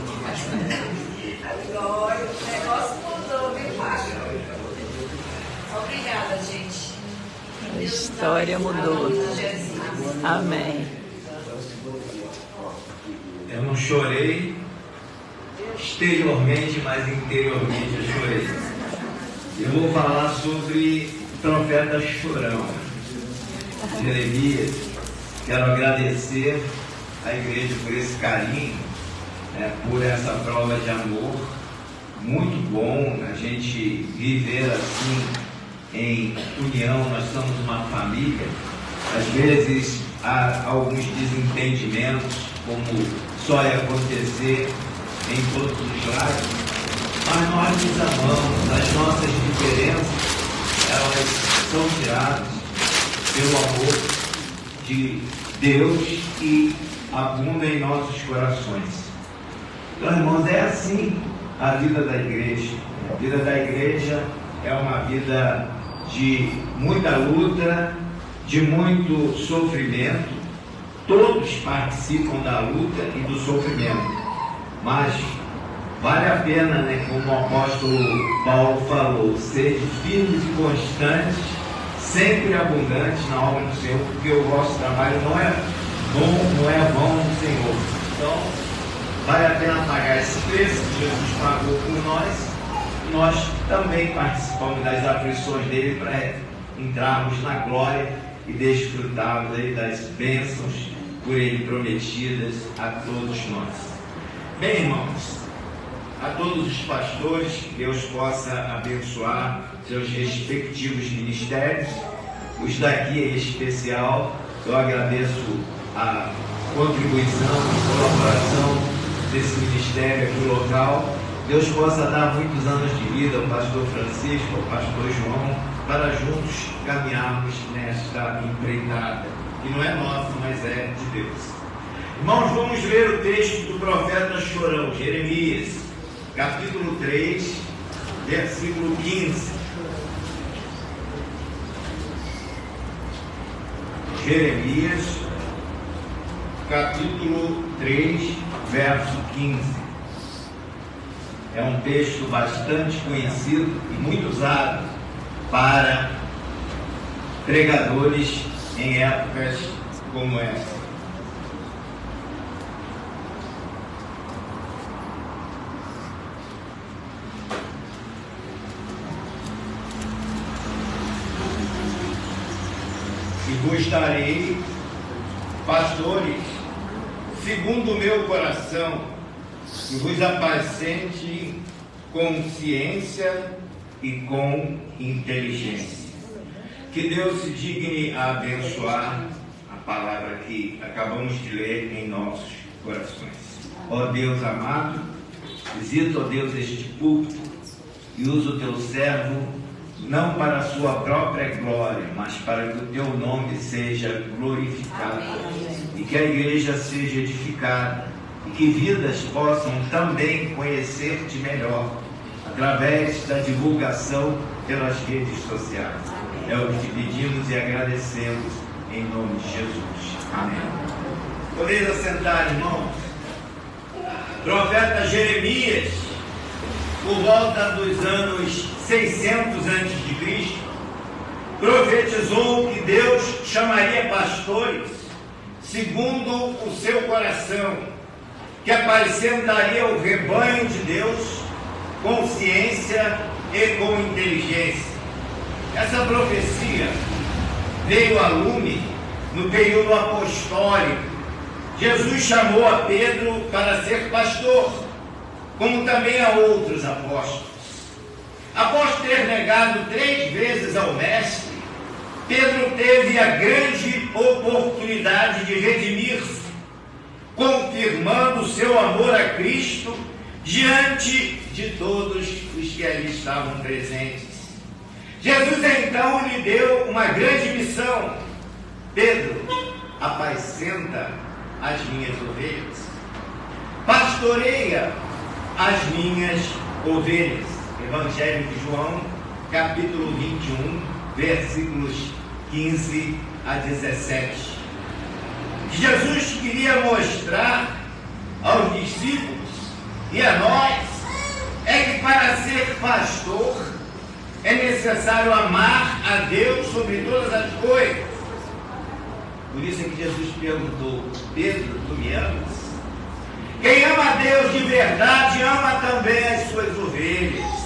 Agora o negócio mudou, viu, pastor? Obrigada, gente. A história mudou. Amém. Eu não chorei exteriormente, mas interiormente eu chorei. Eu vou falar sobre o profeta Chorão, Jeremias. Quero agradecer à igreja por esse carinho, por essa prova de amor. Muito bom a gente viver assim em união. Nós somos uma família. Às vezes há alguns desentendimentos, como só ia acontecer em todos os lados, mas nós nos amamos. As nossas diferenças, elas são tiradas pelo amor de Deus que abunda em nossos corações. Então, irmãos, é assim a vida da igreja. A vida da igreja é uma vida de muita luta, de muito sofrimento. Todos participam da luta e do sofrimento, mas vale a pena, né, como o apóstolo Paulo falou, ser firmes e constantes, sempre abundantes na obra do Senhor, porque o vosso trabalho não é vão no Senhor. Então, vale a pena pagar esse preço que Jesus pagou por nós. Nós também participamos das aflições dele para entrarmos na glória e desfrutarmos aí das bênçãos por ele prometidas a todos nós. Bem, irmãos, a todos os pastores, que Deus possa abençoar seus respectivos ministérios. Os daqui em especial, eu agradeço a contribuição, a colaboração desse ministério aqui local. Deus possa dar muitos anos de vida ao pastor Francisco, ao pastor João, para juntos caminharmos nesta empreitada, que não é nossa, mas é de Deus. Irmãos, vamos ler o texto do profeta chorão, Jeremias, capítulo 3, versículo 15. Jeremias, capítulo 3, verso 15. É um texto bastante conhecido e muito usado para pregadores em épocas como essa. E vos darei pastores segundo o meu coração, que vos apacente com ciência e com inteligência. Que Deus se digne a abençoar a palavra que acabamos de ler em nossos corações. Ó Deus amado, visita, ó Deus, este púlpito e usa o teu servo não para a sua própria glória, mas para que o teu nome seja glorificado. Amém. E que a igreja seja edificada e que vidas possam também conhecer-te melhor através da divulgação pelas redes sociais. É o que te pedimos e agradecemos em nome de Jesus. Amém. Podeis assentar, irmãos. Profeta Jeremias, por volta dos anos 600 a.C., profetizou que Deus chamaria pastores segundo o seu coração, que apacentaria o rebanho de Deus com ciência e com inteligência. Essa profecia veio a lume no período apostólico. Jesus chamou a Pedro para ser pastor, como também a outros apóstolos. Após ter negado 3 vezes ao Mestre, Pedro teve a grande oportunidade de redimir-se, confirmando o seu amor a Cristo diante de todos os que ali estavam presentes. Jesus então lhe deu uma grande missão: Pedro, apacenta as minhas ovelhas, pastoreia as minhas ovelhas. Evangelho de João, capítulo 21, versículos 15 a 17. Jesus queria mostrar aos discípulos e a nós é que para ser pastor é necessário amar a Deus sobre todas as coisas. Por isso é que Jesus perguntou: Pedro, tu me amas? Quem ama a Deus de verdade ama também as suas ovelhas.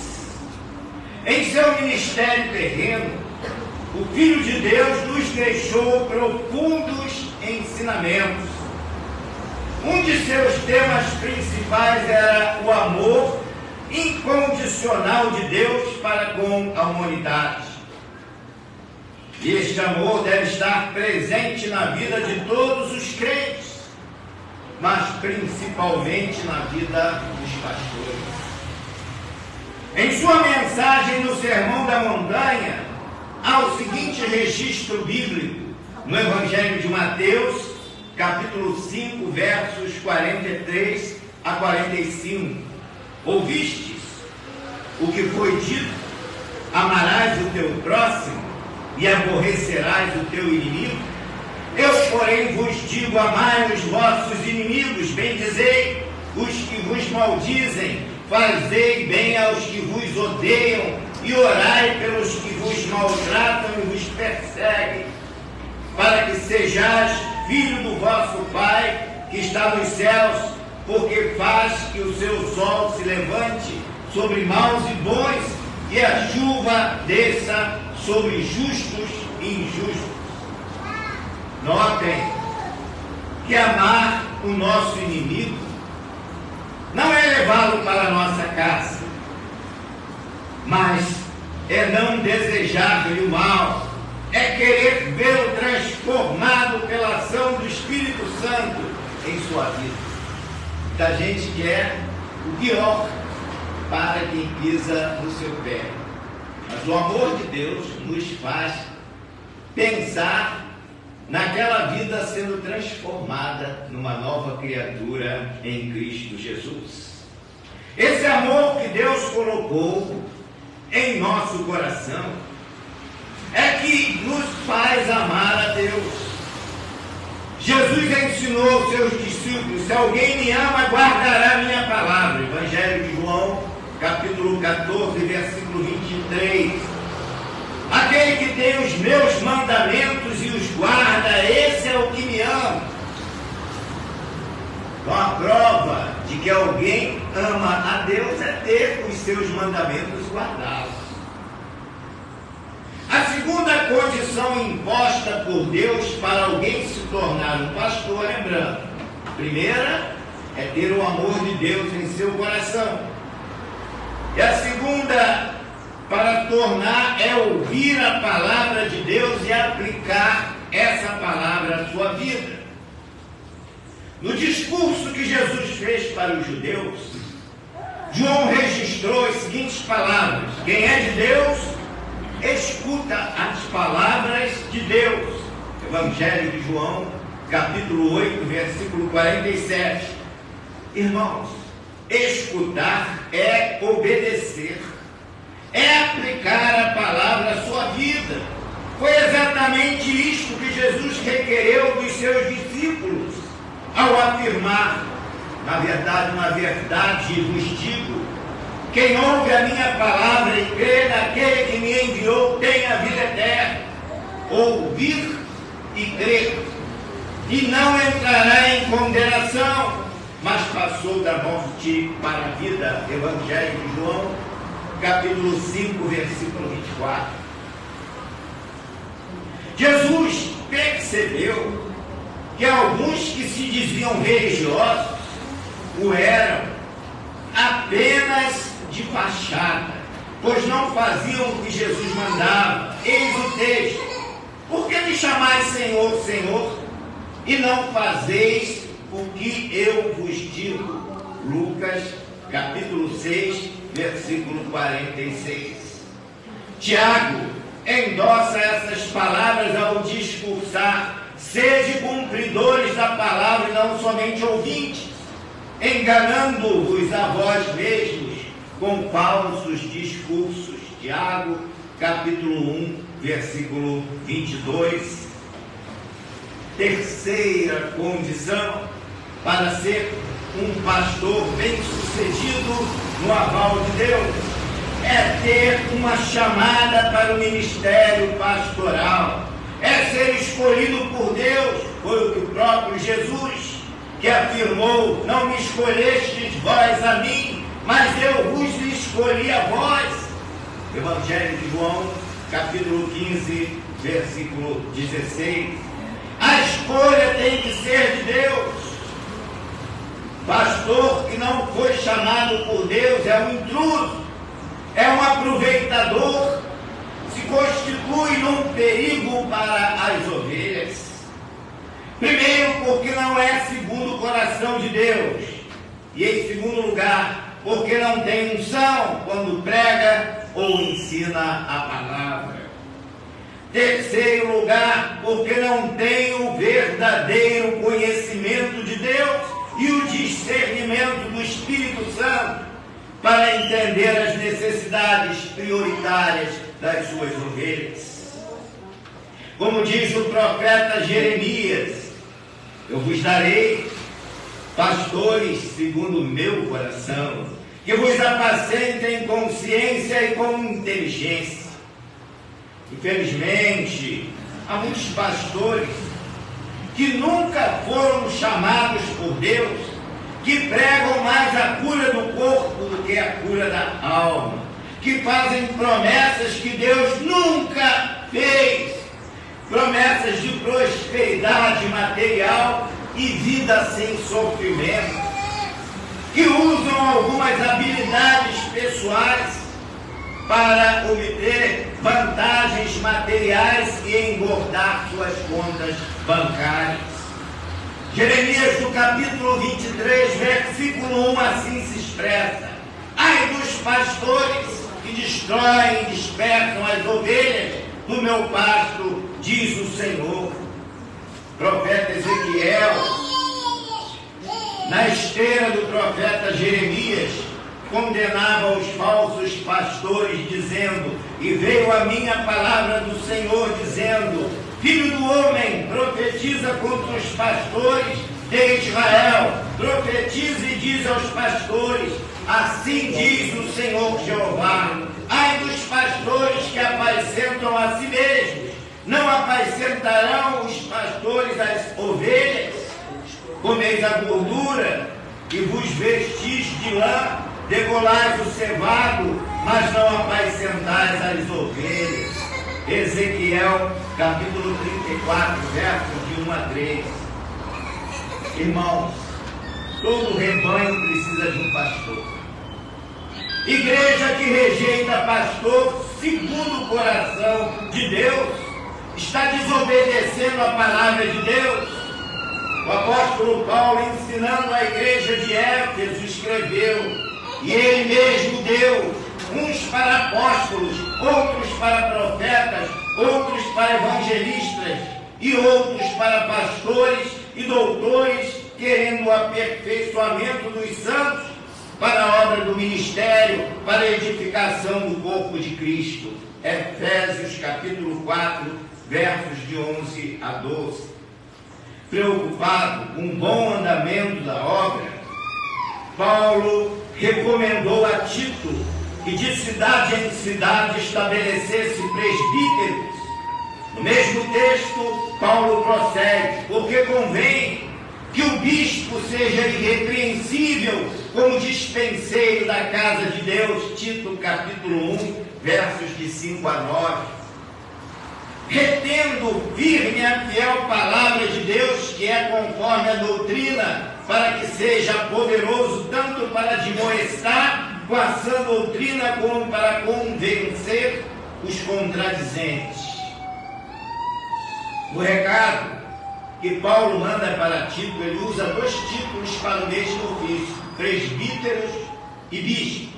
Em seu ministério terreno, o Filho de Deus nos deixou profundos ensinamentos. Um de seus temas principais era o amor incondicional de Deus para com a humanidade. E este amor deve estar presente na vida de todos os crentes, mas principalmente na vida dos pastores. Em sua mensagem no Sermão da Montanha, há o seguinte registro bíblico no Evangelho de Mateus, capítulo 5, versos 43 a 45. Ouvistes o que foi dito: amarás o teu próximo e aborrecerás o teu inimigo? Eu, porém, vos digo: amai os vossos inimigos, bendizei os que vos maldizem, fazei bem aos que vos odeiam e orai pelos que vos maltratam e vos perseguem, para que sejais filho do vosso Pai que está nos céus, porque faz que o seu sol se levante sobre maus e bons e a chuva desça sobre justos e injustos. Notem que amar o nosso inimigo não é levá-lo para a nossa casa, mas é não desejar-lhe o mal, é querer vê-lo transformado pela ação do Espírito Santo em sua vida. Muita gente quer o pior para quem pisa no seu pé. Mas o amor de Deus nos faz pensar naquela vida sendo transformada numa nova criatura em Cristo Jesus. Esse amor que Deus colocou em nosso coração é que nos faz amar a Deus. Jesus ensinou aos seus discípulos: se alguém me ama, guardará minha palavra. Evangelho de João, capítulo 14, versículo 23. Aquele que tem os meus mandamentos e os guarda, esse é o que me ama. Então a prova de que alguém ama a Deus é ter os seus mandamentos guardados. A segunda condição imposta por Deus para alguém se tornar um pastor é branca. A primeira é ter o amor de Deus em seu coração. E a segunda, para tornar, é ouvir a palavra de Deus e aplicar essa palavra à sua vida. No discurso que Jesus fez para os judeus, João registrou as seguintes palavras: quem é de Deus, escuta as palavras de Deus. Evangelho de João, capítulo 8, versículo 47. Irmãos, escutar é obedecer, é aplicar a palavra à sua vida. Foi exatamente isto que Jesus requereu dos seus discípulos ao afirmar: na verdade vos digo, quem ouve a minha palavra e crê naquele que me enviou tem a vida eterna. Ouvir e crer, e não entrará em condenação, mas passou da morte para a vida. Evangelho de João, capítulo 5, versículo 24. Jesus percebeu que alguns que se diziam religiosos o eram apenas de fachada, pois não faziam o que Jesus mandava. Eis o texto: por que me chamais Senhor, Senhor, e não fazeis o que eu vos digo? Lucas, capítulo 6, versículo 46. Tiago endossa essas palavras ao discursar: sede cumpridores da palavra e não somente ouvintes, enganando-vos a vós mesmos com falsos discursos. Tiago, capítulo 1, versículo 22. Terceira condição para ser um pastor bem-sucedido no aval de Deus é ter uma chamada para o ministério pastoral, é ser escolhido por Deus. Foi o que o próprio Jesus que afirmou: não me escolhestes vós a mim, mas eu vos escolhi a vós. Evangelho de João, capítulo 15, versículo 16. A escolha tem que ser de Deus. Pastor que não foi chamado por Deus é um intruso, é um aproveitador, se constitui num perigo para as ovelhas. Primeiro, porque não é segundo o coração de Deus, e em segundo lugar, porque não tem unção quando prega ou ensina a palavra. Terceiro lugar, porque não tem o verdadeiro conhecimento de Deus e o discernimento do Espírito Santo para entender as necessidades prioritárias das suas ovelhas. Como diz o profeta Jeremias: eu vos darei pastores segundo o meu coração, que vos apacentem com ciência e com inteligência. Infelizmente, há muitos pastores que nunca foram chamados por Deus, que pregam mais a cura do corpo do que a cura da alma, que fazem promessas que Deus nunca fez, promessas de prosperidade material e vida sem sofrimento, que usam algumas habilidades pessoais para obter vantagens materiais e engordar suas contas bancárias. Jeremias, no capítulo 23, versículo 1, assim se expressa: ai dos pastores que destroem e dispersam as ovelhas do meu pasto, diz o Senhor. Profeta Ezequiel, na esteira do profeta Jeremias, condenava os falsos pastores, dizendo: e veio a minha palavra do Senhor, dizendo: filho do homem, profetiza contra os pastores de Israel, profetiza e diz aos pastores: assim diz o Senhor Jeová, ai dos pastores que apacentam a si mesmos, não apacentarão os pastores as ovelhas? Comeis a gordura e vos vestis de lã, degolais o cevado, mas não apacentais as ovelhas. Ezequiel, capítulo 34, versos de 1 a 3. Irmãos, todo rebanho precisa de um pastor. Igreja que rejeita pastor segundo o coração de Deus está desobedecendo a palavra de Deus. O apóstolo Paulo, ensinando a igreja de Éfeso, escreveu: e ele mesmo deu uns para apóstolos, outros para profetas, outros para evangelistas e outros para pastores e doutores, querendo o aperfeiçoamento dos santos para a obra do ministério, para a edificação do corpo de Cristo. Efésios capítulo 4, versos de 11 a 12. Preocupado com o bom andamento da obra, Paulo recomendou a Tito que de cidade em cidade estabelecesse presbíteros. No mesmo texto, Paulo prossegue: porque convém que o bispo seja irrepreensível como dispenseiro da casa de Deus. Tito capítulo 1, versos de 5 a 9. Retendo firme a fiel palavra de Deus, que é conforme a doutrina, para que seja poderoso tanto para admoestar com a sã doutrina, como para convencer os contradizentes. O recado que Paulo manda para Tito, ele usa dois títulos para o mesmo ofício: presbíteros e bispo,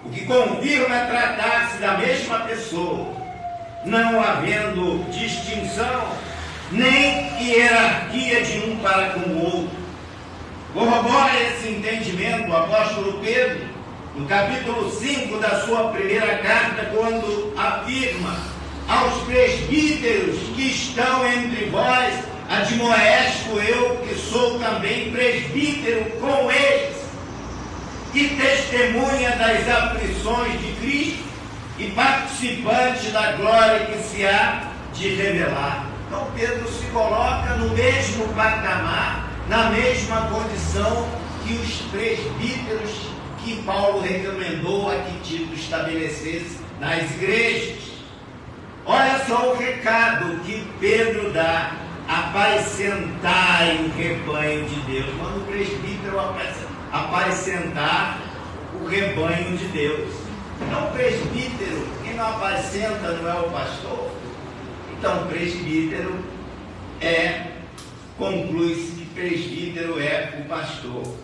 o que confirma tratar-se da mesma pessoa, não havendo distinção nem hierarquia de um para com o outro. Corrobora esse entendimento o apóstolo Pedro, no capítulo 5 da sua primeira carta, quando afirma: aos presbíteros que estão entre vós, admoesto eu, que sou também presbítero com eles, e testemunha das aflições de Cristo, e participante da glória que se há de revelar. Então Pedro se coloca no mesmo patamar, na mesma condição que os presbíteros que Paulo recomendou a que Tito estabelecesse nas igrejas. Olha só o recado que Pedro dá: apacentai o rebanho de Deus. Manda o presbítero apacentar o rebanho de Deus. Então, presbítero, quem não apacenta não é o pastor? Então, presbítero conclui-se que presbítero é o pastor.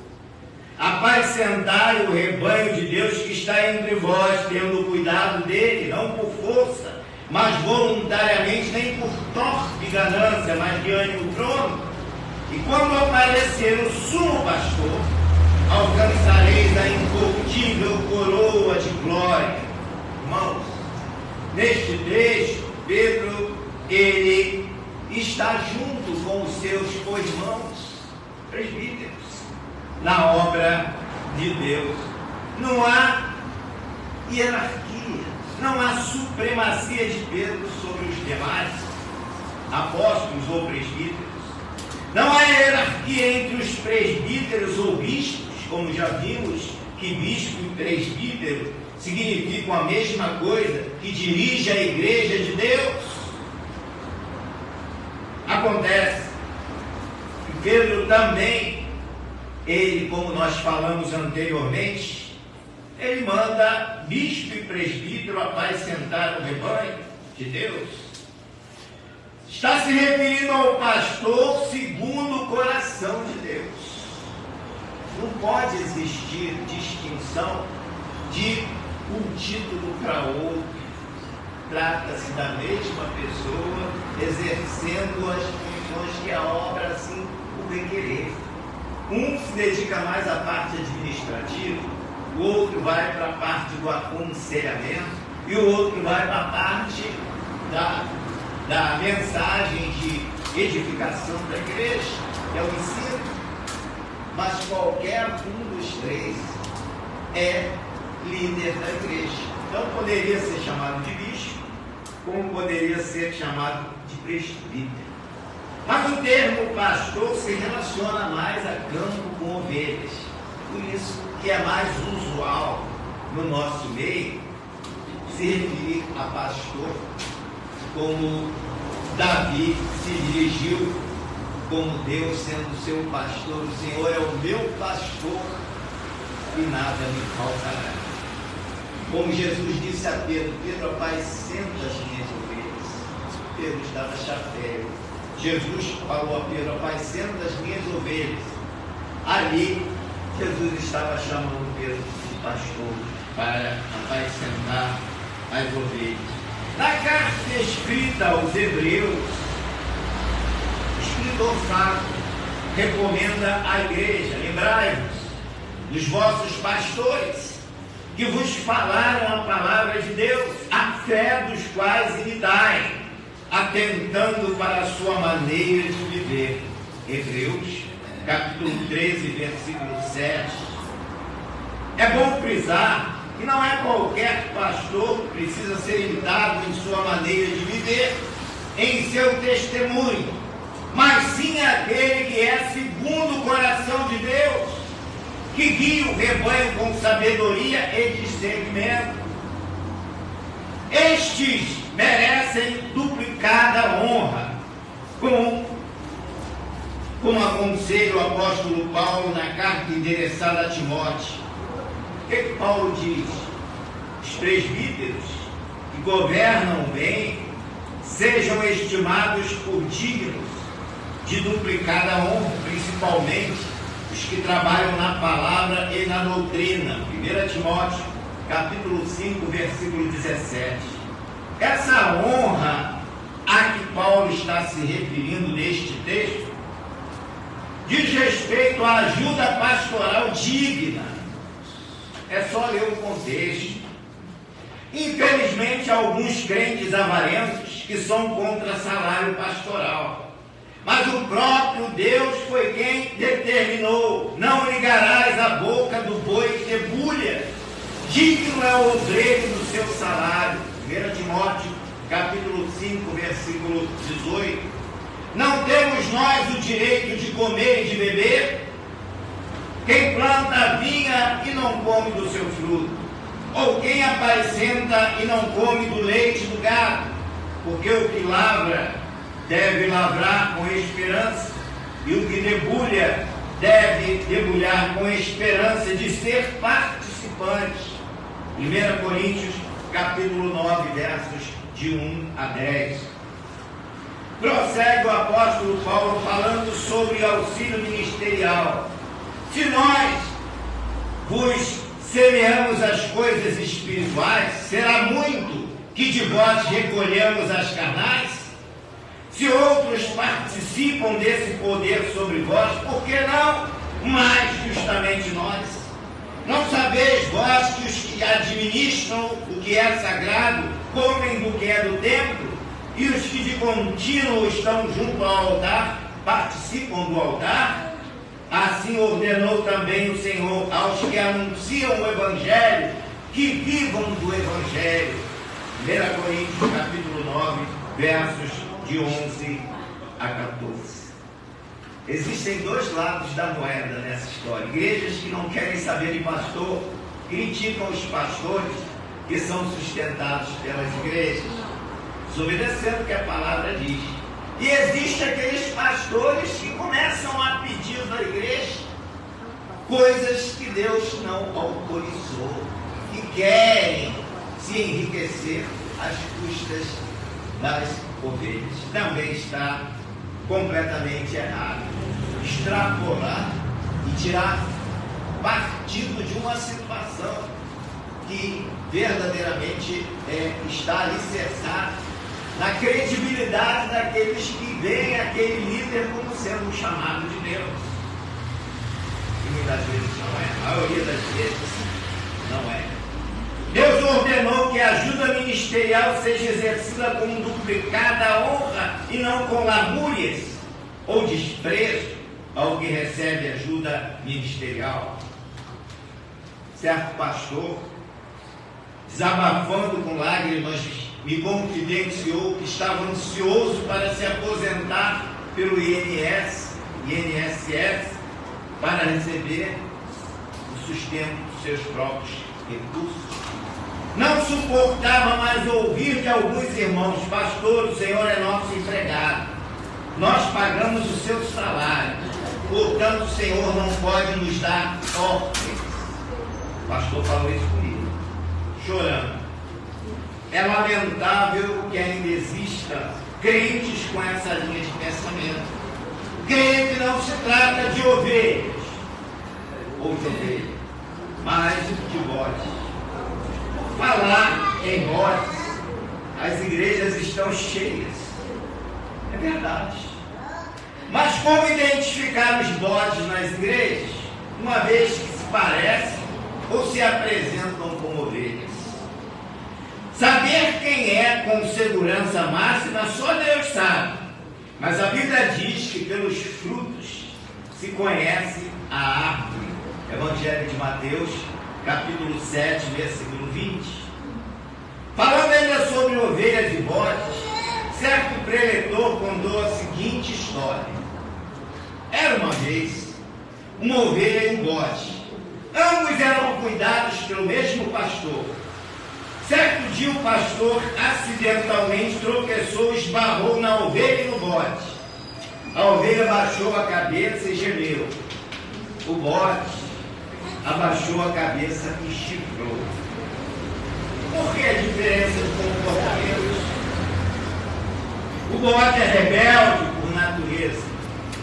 Apacentai o rebanho de Deus que está entre vós, tendo cuidado dele, não por força, mas voluntariamente, nem por torpe ganância, mas de ânimo pronto. E quando aparecer o sumo pastor, alcançareis a incorruptível coroa de glória. Irmãos, neste texto, Pedro, ele está junto com os seus irmãos presbíteros na obra de Deus. Não há hierarquia, não há supremacia de Pedro sobre os demais apóstolos ou presbíteros. Não há hierarquia entre os presbíteros ou bispos, como já vimos que bispo e presbítero significam a mesma coisa, que dirige a igreja de Deus. Acontece que Pedro também, ele, como nós falamos anteriormente, ele manda bispo e presbítero apacentar o rebanho de Deus. Está se referindo ao pastor segundo o coração de Deus. Não pode existir distinção de um título para outro. Trata-se da mesma pessoa exercendo as funções que a obra assim o requerer. Um se dedica mais à parte administrativa, o outro vai para a parte do aconselhamento e o outro vai para a parte da mensagem de edificação da igreja, que é o ensino. Mas qualquer um dos três é líder da igreja. Então poderia ser chamado de bispo, como poderia ser chamado de presbítero. Mas o termo pastor se relaciona mais a campo com ovelhas. Por isso que é mais usual no nosso meio se referir a pastor, como Davi se dirigiu como Deus sendo seu pastor. O Senhor é o meu pastor e nada me faltará. Como Jesus disse a Pedro: Pedro, apacenta as minhas ovelhas. Pedro estava chapéu. Jesus falou a Pedro: apacenta as minhas ovelhas. Ali, Jesus estava chamando Pedro de pastor para apacentar as ovelhas. Na carta escrita aos Hebreus, o escritor sábio recomenda à igreja: lembrai-vos dos vossos pastores, que vos falaram a palavra de Deus, a fé dos quais imitai, atentando para a sua maneira de viver. Hebreus, capítulo 13, versículo 7. É bom frisar que não é qualquer pastor que precisa ser imitado em sua maneira de viver, em seu testemunho, mas sim aquele que é segundo o coração de Deus, que guia o rebanho com sabedoria e discernimento. Estes merecem duplicada honra, como aconselha o apóstolo Paulo na carta endereçada a Timóteo. O que Paulo diz? Os presbíteros que governam bem sejam estimados por dignos de duplicada honra, principalmente os que trabalham na palavra e na doutrina. 1 Timóteo, capítulo 5, versículo 17. Essa honra a que Paulo está se referindo neste texto diz respeito à ajuda pastoral digna. É só ler o contexto. Infelizmente, há alguns crentes avarentos que são contra salário pastoral. Mas o próprio Deus foi quem determinou: não ligarás a boca do boi que debulha. Digno é o obreiro do seu salário. 1 Timóteo, capítulo 5, versículo 18. Não temos nós o direito de comer e de beber? Quem planta a vinha e não come do seu fruto? Ou quem apacenta e não come do leite do gado? Porque o que lavra deve lavrar com esperança, e o que debulha deve debulhar com esperança de ser participante. 1 Coríntios, capítulo 9, versos de 1 a 10. Prossegue o apóstolo Paulo falando sobre auxílio ministerial. Se nós vos semeamos as coisas espirituais, será muito que de vós recolhemos as carnais? Se outros participam desse poder sobre vós, por que não mais justamente nós? Não sabeis vós que os que administram o que é sagrado comem do que é do templo, e os que de contínuo estão junto ao altar participam do altar? Assim ordenou também o Senhor aos que anunciam o Evangelho, que vivam do Evangelho. 1 Coríntios, capítulo 9, versos de 11 a 14. Existem dois lados da moeda nessa história. Igrejas que não querem saber de pastor, criticam os pastores que são sustentados pelas igrejas, desobedecendo o que a palavra diz. E existem aqueles pastores que começam a pedir da igreja coisas que Deus não autorizou, que querem se enriquecer às custas das ovelhas. Também está completamente errado. Extrapolar e tirar partido de uma situação que verdadeiramente está alicerçado na credibilidade daqueles que veem aquele líder como sendo um chamado de Deus. E muitas vezes não é, a maioria das vezes não é. Deus ordenou que a ajuda ministerial seja exercida com duplicada honra e não com lamúrias ou desprezo ao que recebe ajuda ministerial. Certo pastor, desabafando com lágrimas, me confidenciou que estava ansioso para se aposentar pelo INSS para receber o sustento dos seus próprios recursos. Não suportava mais ouvir de alguns irmãos: pastor, o Senhor é nosso empregado, nós pagamos o seu salário, portanto o Senhor não pode nos dar ordens. O pastor falou isso comigo, chorando. É lamentável que ainda exista crentes com essa linha de pensamento. Crente não se trata de ovelhas, ou de ovelhas, mas de bodes. Falar em bodes, as igrejas estão cheias. É verdade. Mas como identificar os bodes nas igrejas, uma vez que se parecem ou se apresentam como ovelhas? Saber quem é com segurança máxima só Deus sabe. Mas a Bíblia diz que pelos frutos se conhece a árvore. Evangelho de Mateus, capítulo 7, versículo 20. Falando ainda sobre ovelhas e bodes, certo preletor contou a seguinte história. Era uma vez uma ovelha e um bode. Ambos eram cuidados pelo mesmo pastor. Certo dia o pastor acidentalmente tropeçou e esbarrou na ovelha e no bode. A ovelha baixou a cabeça e gemeu. O bode abaixou a cabeça e chifrou. Por que a diferença de comportamento? O bode é rebelde por natureza,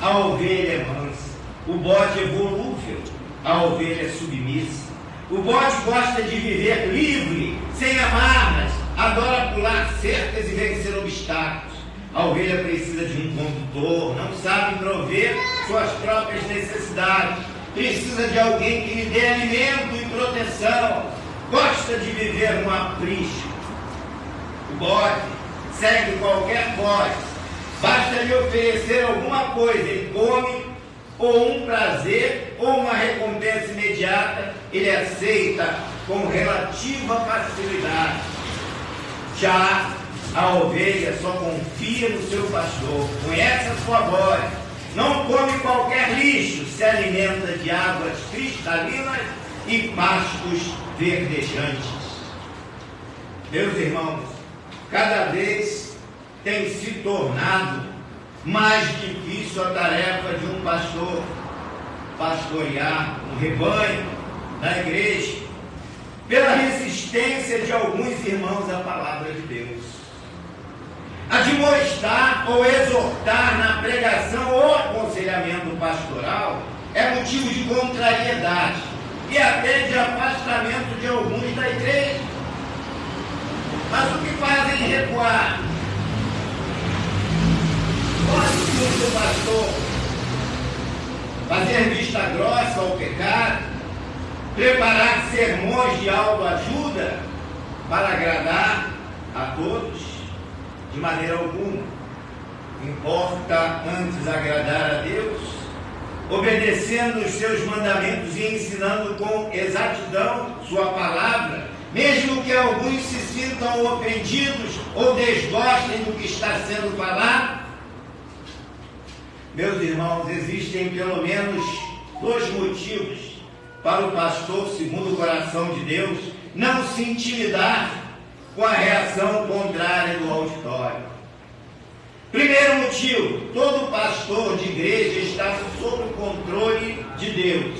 a ovelha é mansa. O bode é volúvel, a ovelha é submissa. O bode gosta de viver livre, sem amarras, adora pular cercas e vencer obstáculos. A ovelha precisa de um condutor, não sabe prover suas próprias necessidades, precisa de alguém que lhe dê alimento e proteção, gosta de viver no aprisco. O bode segue qualquer voz, basta lhe oferecer alguma coisa, ele come, ou um prazer, ou uma recompensa imediata, ele aceita com relativa facilidade. Já a ovelha só confia no seu pastor, conhece a sua voz, não come qualquer lixo, se alimenta de águas cristalinas e pastos verdejantes. Meus irmãos, cada vez tem se tornado mais difícil a tarefa de um pastor pastorear um rebanho na igreja, pela resistência de alguns irmãos à palavra de Deus. Admoestar ou exortar na pregação ou aconselhamento pastoral é motivo de contrariedade e até de afastamento de alguns da igreja. Mas o que fazem recuar? Pode muito pastor fazer vista grossa ao pecado, preparar sermões de autoajuda para agradar a todos? De maneira alguma. Importa antes agradar a Deus, obedecendo os seus mandamentos e ensinando com exatidão sua palavra, mesmo que alguns se sintam ofendidos ou desgostem do que está sendo falado. Meus irmãos, existem pelo menos 2 motivos para o pastor, segundo o coração de Deus, não se intimidar com a reação contrária do auditório. Primeiro motivo: todo pastor de igreja está sob o controle de Deus.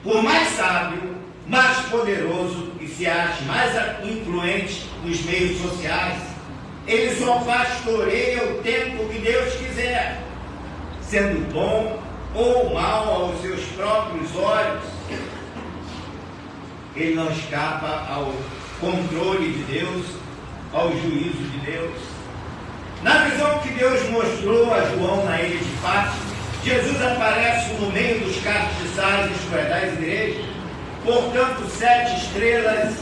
Por mais sábio, mais poderoso e se ache mais influente nos meios sociais, ele só pastoreia o tempo que Deus quiser, sendo bom ou mal aos seus próprios olhos. ele não escapa ao controle de Deus, ao juízo de Deus. Na visão que Deus mostrou a João na ilha de Patmos, Jesus aparece no meio dos castiçais, isto é, das igrejas, portanto 7 estrelas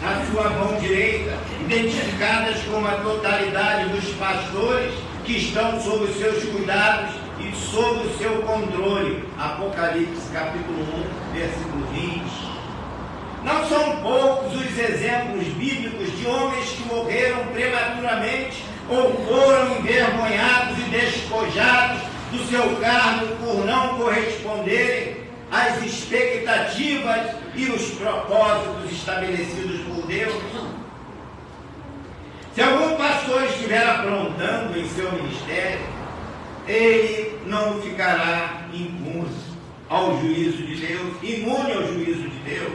à sua mão direita, identificadas como a totalidade dos pastores que estão sob os seus cuidados e sob o seu controle. Apocalipse capítulo 1, versículo 20. Não são poucos os exemplos bíblicos de homens que morreram prematuramente ou foram envergonhados e despojados do seu cargo por não corresponderem às expectativas e os propósitos estabelecidos por Deus. Se algum pastor estiver aprontando em seu ministério, ele não ficará impune ao juízo de Deus, imune ao juízo de Deus.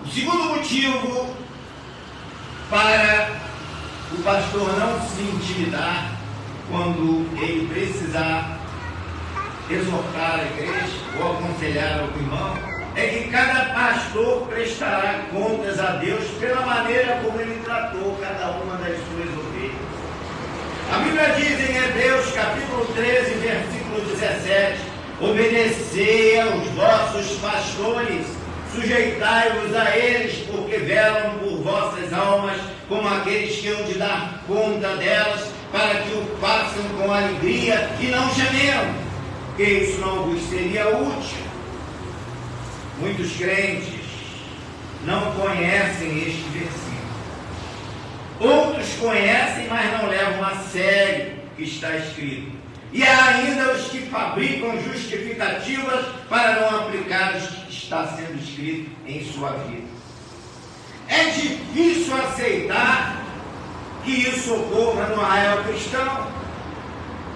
O segundo motivo para o pastor não se intimidar quando ele precisar exortar a igreja ou aconselhar ao irmão, é que cada pastor prestará contas a Deus pela maneira como ele tratou cada uma das suas ovelhas. A Bíblia diz em Hebreus capítulo 13, versículo 17: obedecei aos vossos pastores, sujeitai-vos a eles, porque velam por vossas almas, como aqueles que hão de dar conta delas, para que o façam com alegria e não gemendo, porque isso não vos seria útil. Muitos crentes não conhecem este versículo. Outros conhecem, mas não levam a sério o que está escrito. E há ainda os que fabricam justificativas para não aplicar o que está sendo escrito em sua vida. É difícil aceitar que isso ocorra no arraial cristão,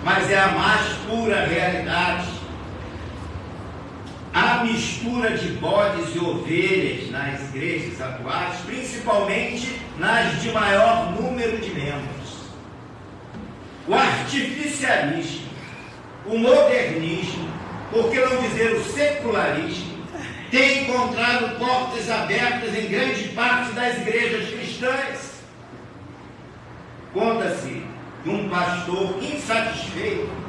mas é a mais pura realidade. A mistura de bodes e ovelhas nas igrejas atuais, principalmente nas de maior número de membros. O artificialismo, o modernismo, por que não dizer o secularismo, tem encontrado portas abertas em grande parte das igrejas cristãs. Conta-se de um pastor insatisfeito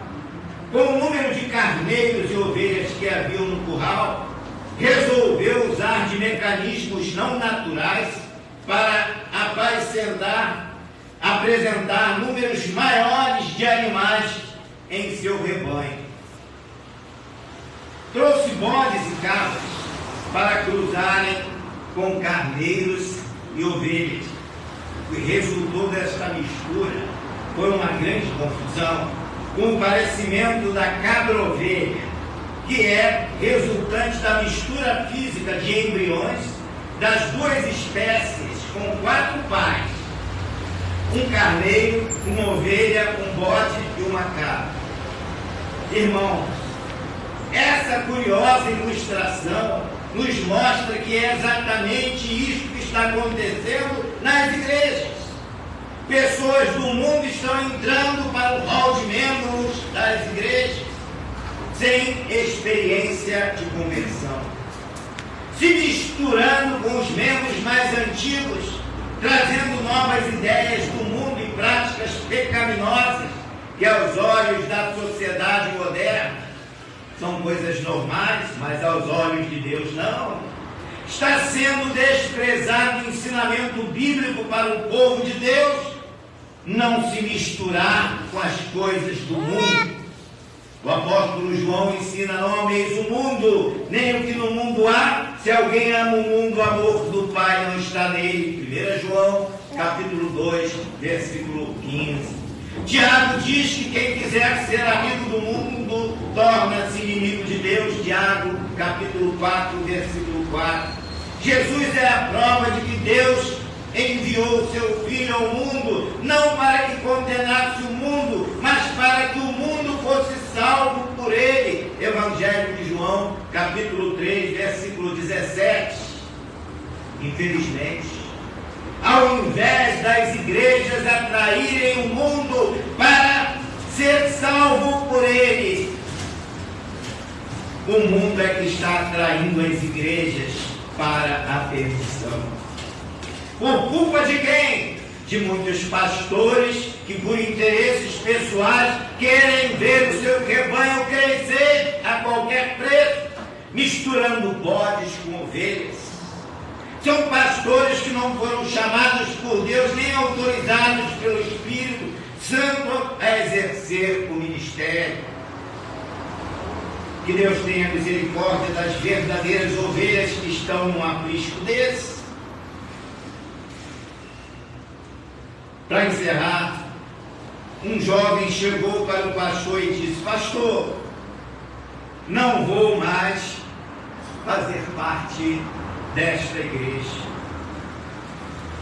com o número de carneiros e ovelhas que haviam no curral, resolveu usar de mecanismos não naturais para apresentar números maiores de animais em seu rebanho. Trouxe bodes e cabras para cruzarem com carneiros e ovelhas. O que resultou desta mistura foi uma grande confusão, com o parecimento da cabra-ovelha, que é resultante da mistura física de embriões das duas espécies, com 4 pais: um carneiro, uma ovelha, um bode e uma cabra. Irmãos, essa curiosa ilustração nos mostra que é exatamente isso que está acontecendo nas igrejas. Pessoas do mundo estão entrando para o hall de membros das igrejas sem experiência de conversão, se misturando com os membros mais antigos, trazendo novas ideias do mundo e práticas pecaminosas que aos olhos da sociedade moderna são coisas normais, mas aos olhos de Deus não. Está sendo desprezado o ensinamento bíblico para o povo de Deus não se misturar com as coisas do mundo. O apóstolo João ensina: não ameis o mundo, nem o que no mundo há. Se alguém ama o mundo, o amor do Pai não está nele. 1 João, capítulo 2, versículo 15. Tiago diz que quem quiser ser amigo do mundo torna-se inimigo de Deus. Tiago, capítulo 4, versículo 4. Jesus é a prova de que Deus enviou o seu Filho ao mundo, não para que condenasse o mundo, mas para que o mundo fosse salvo por ele. Evangelho de João, capítulo 3, versículo 17. Infelizmente, ao invés das igrejas atraírem o mundo para ser salvo por ele, o mundo é que está atraindo as igrejas para a perdição. Por culpa de quem? De muitos pastores que, por interesses pessoais, querem ver o seu rebanho crescer a qualquer preço, misturando bodes com ovelhas. São pastores que não foram chamados por Deus nem autorizados pelo Espírito Santo a exercer o ministério. Que Deus tenha misericórdia das verdadeiras ovelhas que estão num aprisco desse. Para encerrar, um jovem chegou para o pastor e disse: pastor, não vou mais fazer parte desta igreja.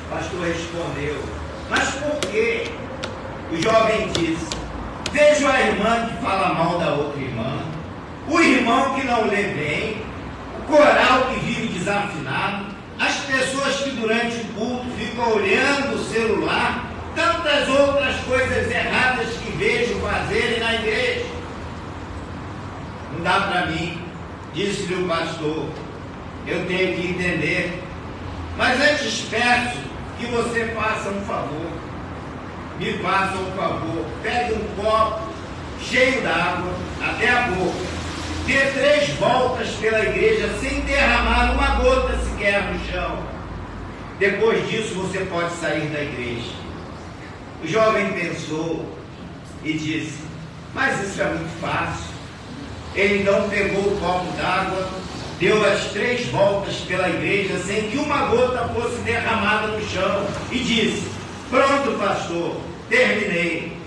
O pastor respondeu: mas por quê? O jovem disse: vejo a irmã que fala mal da outra irmã, o irmão que não lê bem, o coral que vive desafinado, as pessoas que durante o culto ficam olhando o celular, tantas outras coisas erradas que vejo fazerem na igreja. Não dá para mim, disse-lhe o pastor, eu tenho que entender. Mas antes peço que você faça um favor. Me faça um favor. Pegue um copo cheio d'água até a boca. Dê 3 voltas pela igreja sem derramar uma gota sequer no chão. Depois disso você pode sair da igreja. O jovem pensou e disse: mas isso é muito fácil. Ele então pegou o copo d'água, deu as 3 voltas pela igreja sem que uma gota fosse derramada no chão e disse: pronto, pastor, terminei.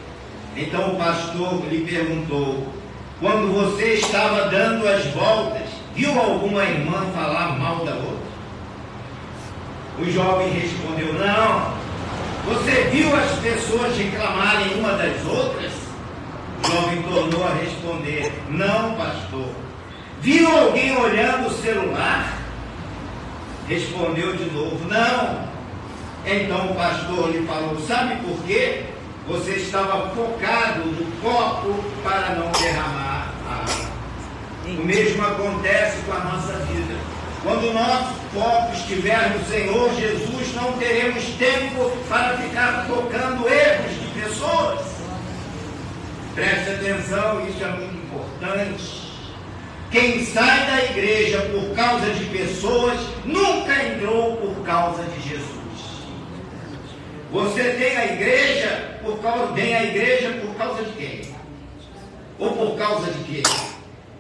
Então o pastor lhe perguntou: quando você estava dando as voltas, viu alguma irmã falar mal da outra? O jovem respondeu: não. Você viu as pessoas reclamarem uma das outras? O jovem tornou a responder: não, pastor. Viu alguém olhando o celular? Respondeu de novo: não. Então o pastor lhe falou: sabe por quê? Você estava focado no copo para não derramar a água. O mesmo acontece com a nossa vida. Quando o nosso foco estiver no Senhor Jesus, não teremos tempo para ficar tocando erros de pessoas. Preste atenção, isso é muito importante. Quem sai da igreja por causa de pessoas, nunca entrou por causa de Jesus. Você tem a igreja por causa de quem? Ou por causa de quê?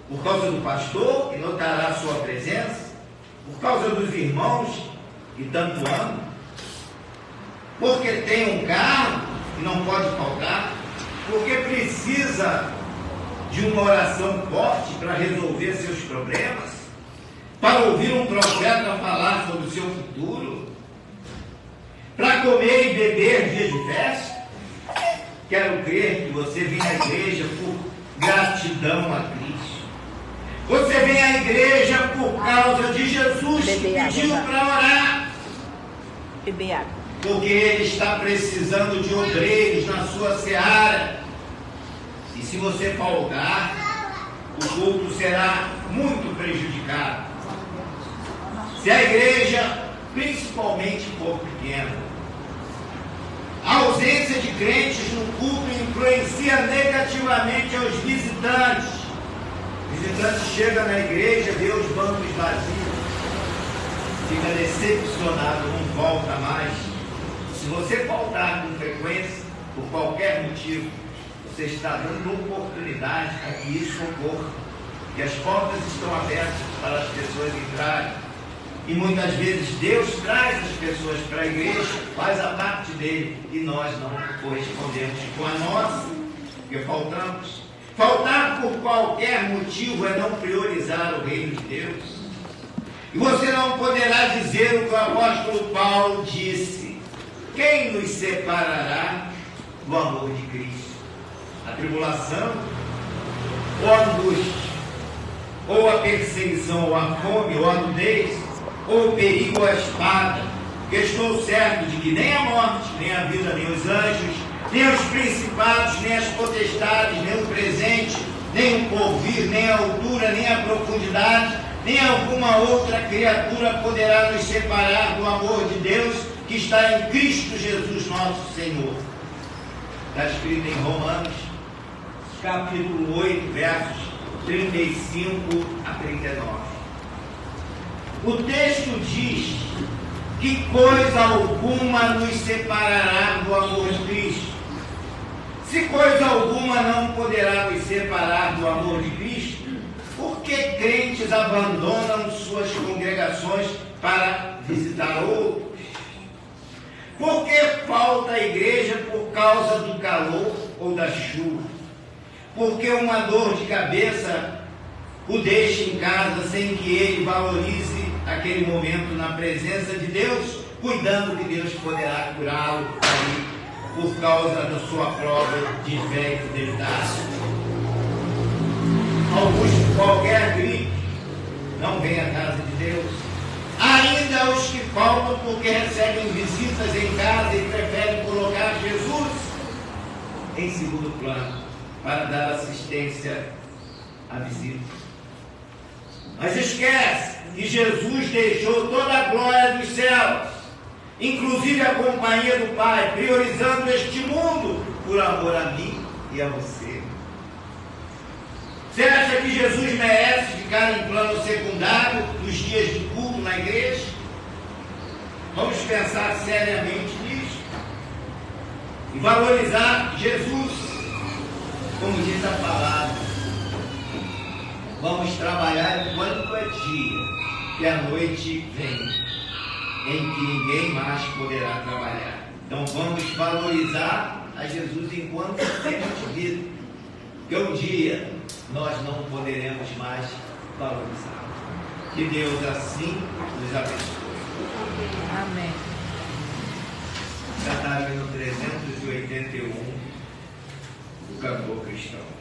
Por causa do pastor, que notará a sua presença? Por causa dos irmãos que tanto amam? Porque tem um carro que não pode faltar? Porque precisa de uma oração forte para resolver seus problemas? Para ouvir um profeta falar sobre o seu futuro? Para comer e beber dia de festa? Quero crer que você vem à igreja por gratidão a Cristo. Você vem à igreja por causa de Jesus que pediu para orar. Beber água. Porque Ele está precisando de obreiros na sua seara. E se você faltar, o culto será muito prejudicado. Se a igreja, principalmente, for pequena, a ausência de crentes no culto influencia negativamente aos visitantes. O visitante chega na igreja, vê os bancos vazios, fica decepcionado, não volta mais. Se você faltar com frequência, por qualquer motivo, você está dando oportunidade para que isso ocorra. E as portas estão abertas para as pessoas entrarem. E muitas vezes Deus traz as pessoas para a igreja, faz a parte dele, e nós não correspondemos com a nossa, porque faltamos. Faltar por qualquer motivo é não priorizar o reino de Deus. E você não poderá dizer o que o apóstolo Paulo disse: quem nos separará do amor de Cristo? A tribulação, ou a angústia, ou a perseguição, ou a fome, ou a nudez, ou o perigo, ou a espada, porque estou certo de que nem a morte, nem a vida, nem os anjos, nem os principados, nem as potestades, nem o presente, nem o porvir, nem a altura, nem a profundidade, nem alguma outra criatura poderá nos separar do amor de Deus que está em Cristo Jesus nosso Senhor. Está escrito em Romanos, capítulo 8, versos 35 a 39. O texto diz que coisa alguma nos separará do amor de Cristo. Se coisa alguma não poderá nos separar do amor de Cristo, por que crentes abandonam suas congregações para visitar outros? Por que falta a igreja por causa do calor ou da chuva? Porque uma dor de cabeça o deixa em casa sem que ele valorize aquele momento na presença de Deus, cuidando que Deus poderá curá-lo ali por causa da sua prova de fé e fidelidade. Alguns de qualquer gripe não vêm à casa de Deus. Ainda os que faltam porque recebem visitas em casa e preferem colocar Jesus em segundo plano para dar assistência à visita. Mas esquece que Jesus deixou toda a glória dos céus, inclusive a companhia do Pai, priorizando este mundo por amor a mim e a você. Você acha que Jesus merece ficar em plano secundário nos dias de culto na igreja? Vamos pensar seriamente nisso e valorizar Jesus, como diz a palavra. Vamos trabalhar enquanto é dia, que a noite vem, em que ninguém mais poderá trabalhar. Então vamos valorizar a Jesus enquanto temos vida, porque um dia nós não poderemos mais valorizar. Que Deus assim nos abençoe. Amém. Cantável no 381, o cantor cristão.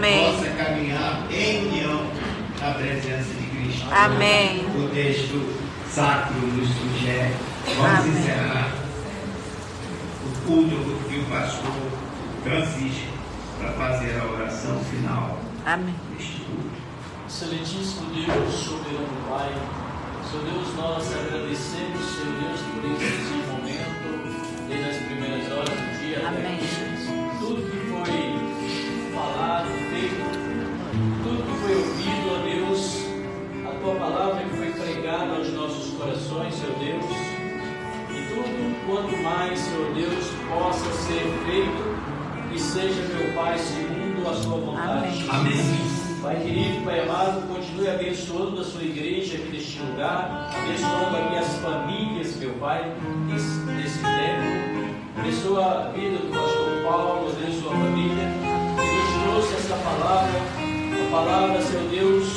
Amém. possa caminhar em união na presença de Cristo. Amém. O texto sacro nos sugere. Vamos encerrar o culto e o pastor Francisco para fazer a oração final. Amém. Deste culto. Excelentíssimo Deus, soberano Pai, Senhor Deus, nós agradecemos, Senhor Deus, por esse momento, desde as primeiras horas do dia até aqui. Tudo que foi falado, feito, tudo que foi ouvido, ó Deus, a Tua palavra que foi pregada aos nossos corações, Senhor Deus, e tudo quanto mais, Senhor Deus, possa ser feito e seja, meu Pai, segundo a Sua vontade. Amém. Pai querido, Pai amado, continue abençoando a sua igreja aqui neste lugar, abençoando aqui as famílias, meu Pai, nesse tempo. Abençoa a vida do pastor Paulo, Deus, sua família, que nos trouxe essa palavra, a palavra, Senhor Deus,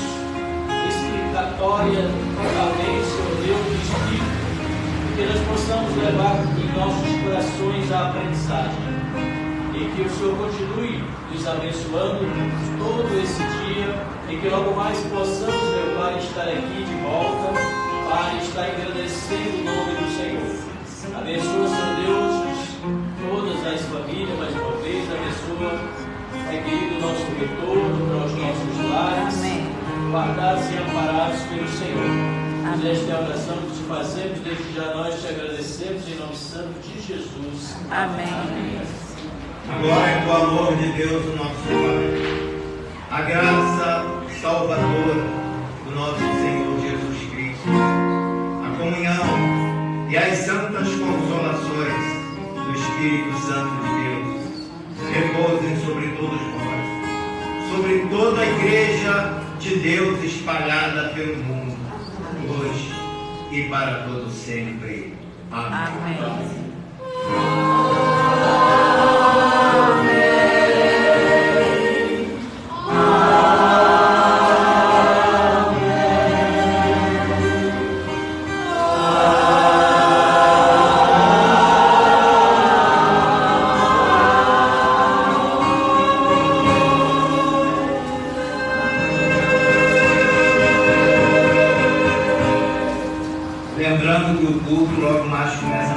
explicatória, totalmente, Senhor Deus, do Espírito, que nós possamos levar em nossos corações a aprendizagem. E que o Senhor continue nos abençoando todo esse dia e que logo mais possamos, meu Pai, estar aqui de volta para estar agradecendo o nome do Senhor. Abençoa, Senhor Deus, todas as famílias, mais uma vez, abençoa, Pai querido, nosso retorno para os nossos lares, guardados e amparados pelo Senhor. Esta é a oração que te fazemos, desde já nós te agradecemos em nome santo de Jesus. Amém. Agora é o amor de Deus, o nosso Pai, a graça salvadora do nosso Senhor Jesus Cristo, a comunhão e as santas consolações do Espírito Santo de Deus repousem sobre todos nós, sobre toda a igreja de Deus espalhada pelo mundo, hoje e para todo sempre. Amém. Amém. Lembrando que o culto logo mais começa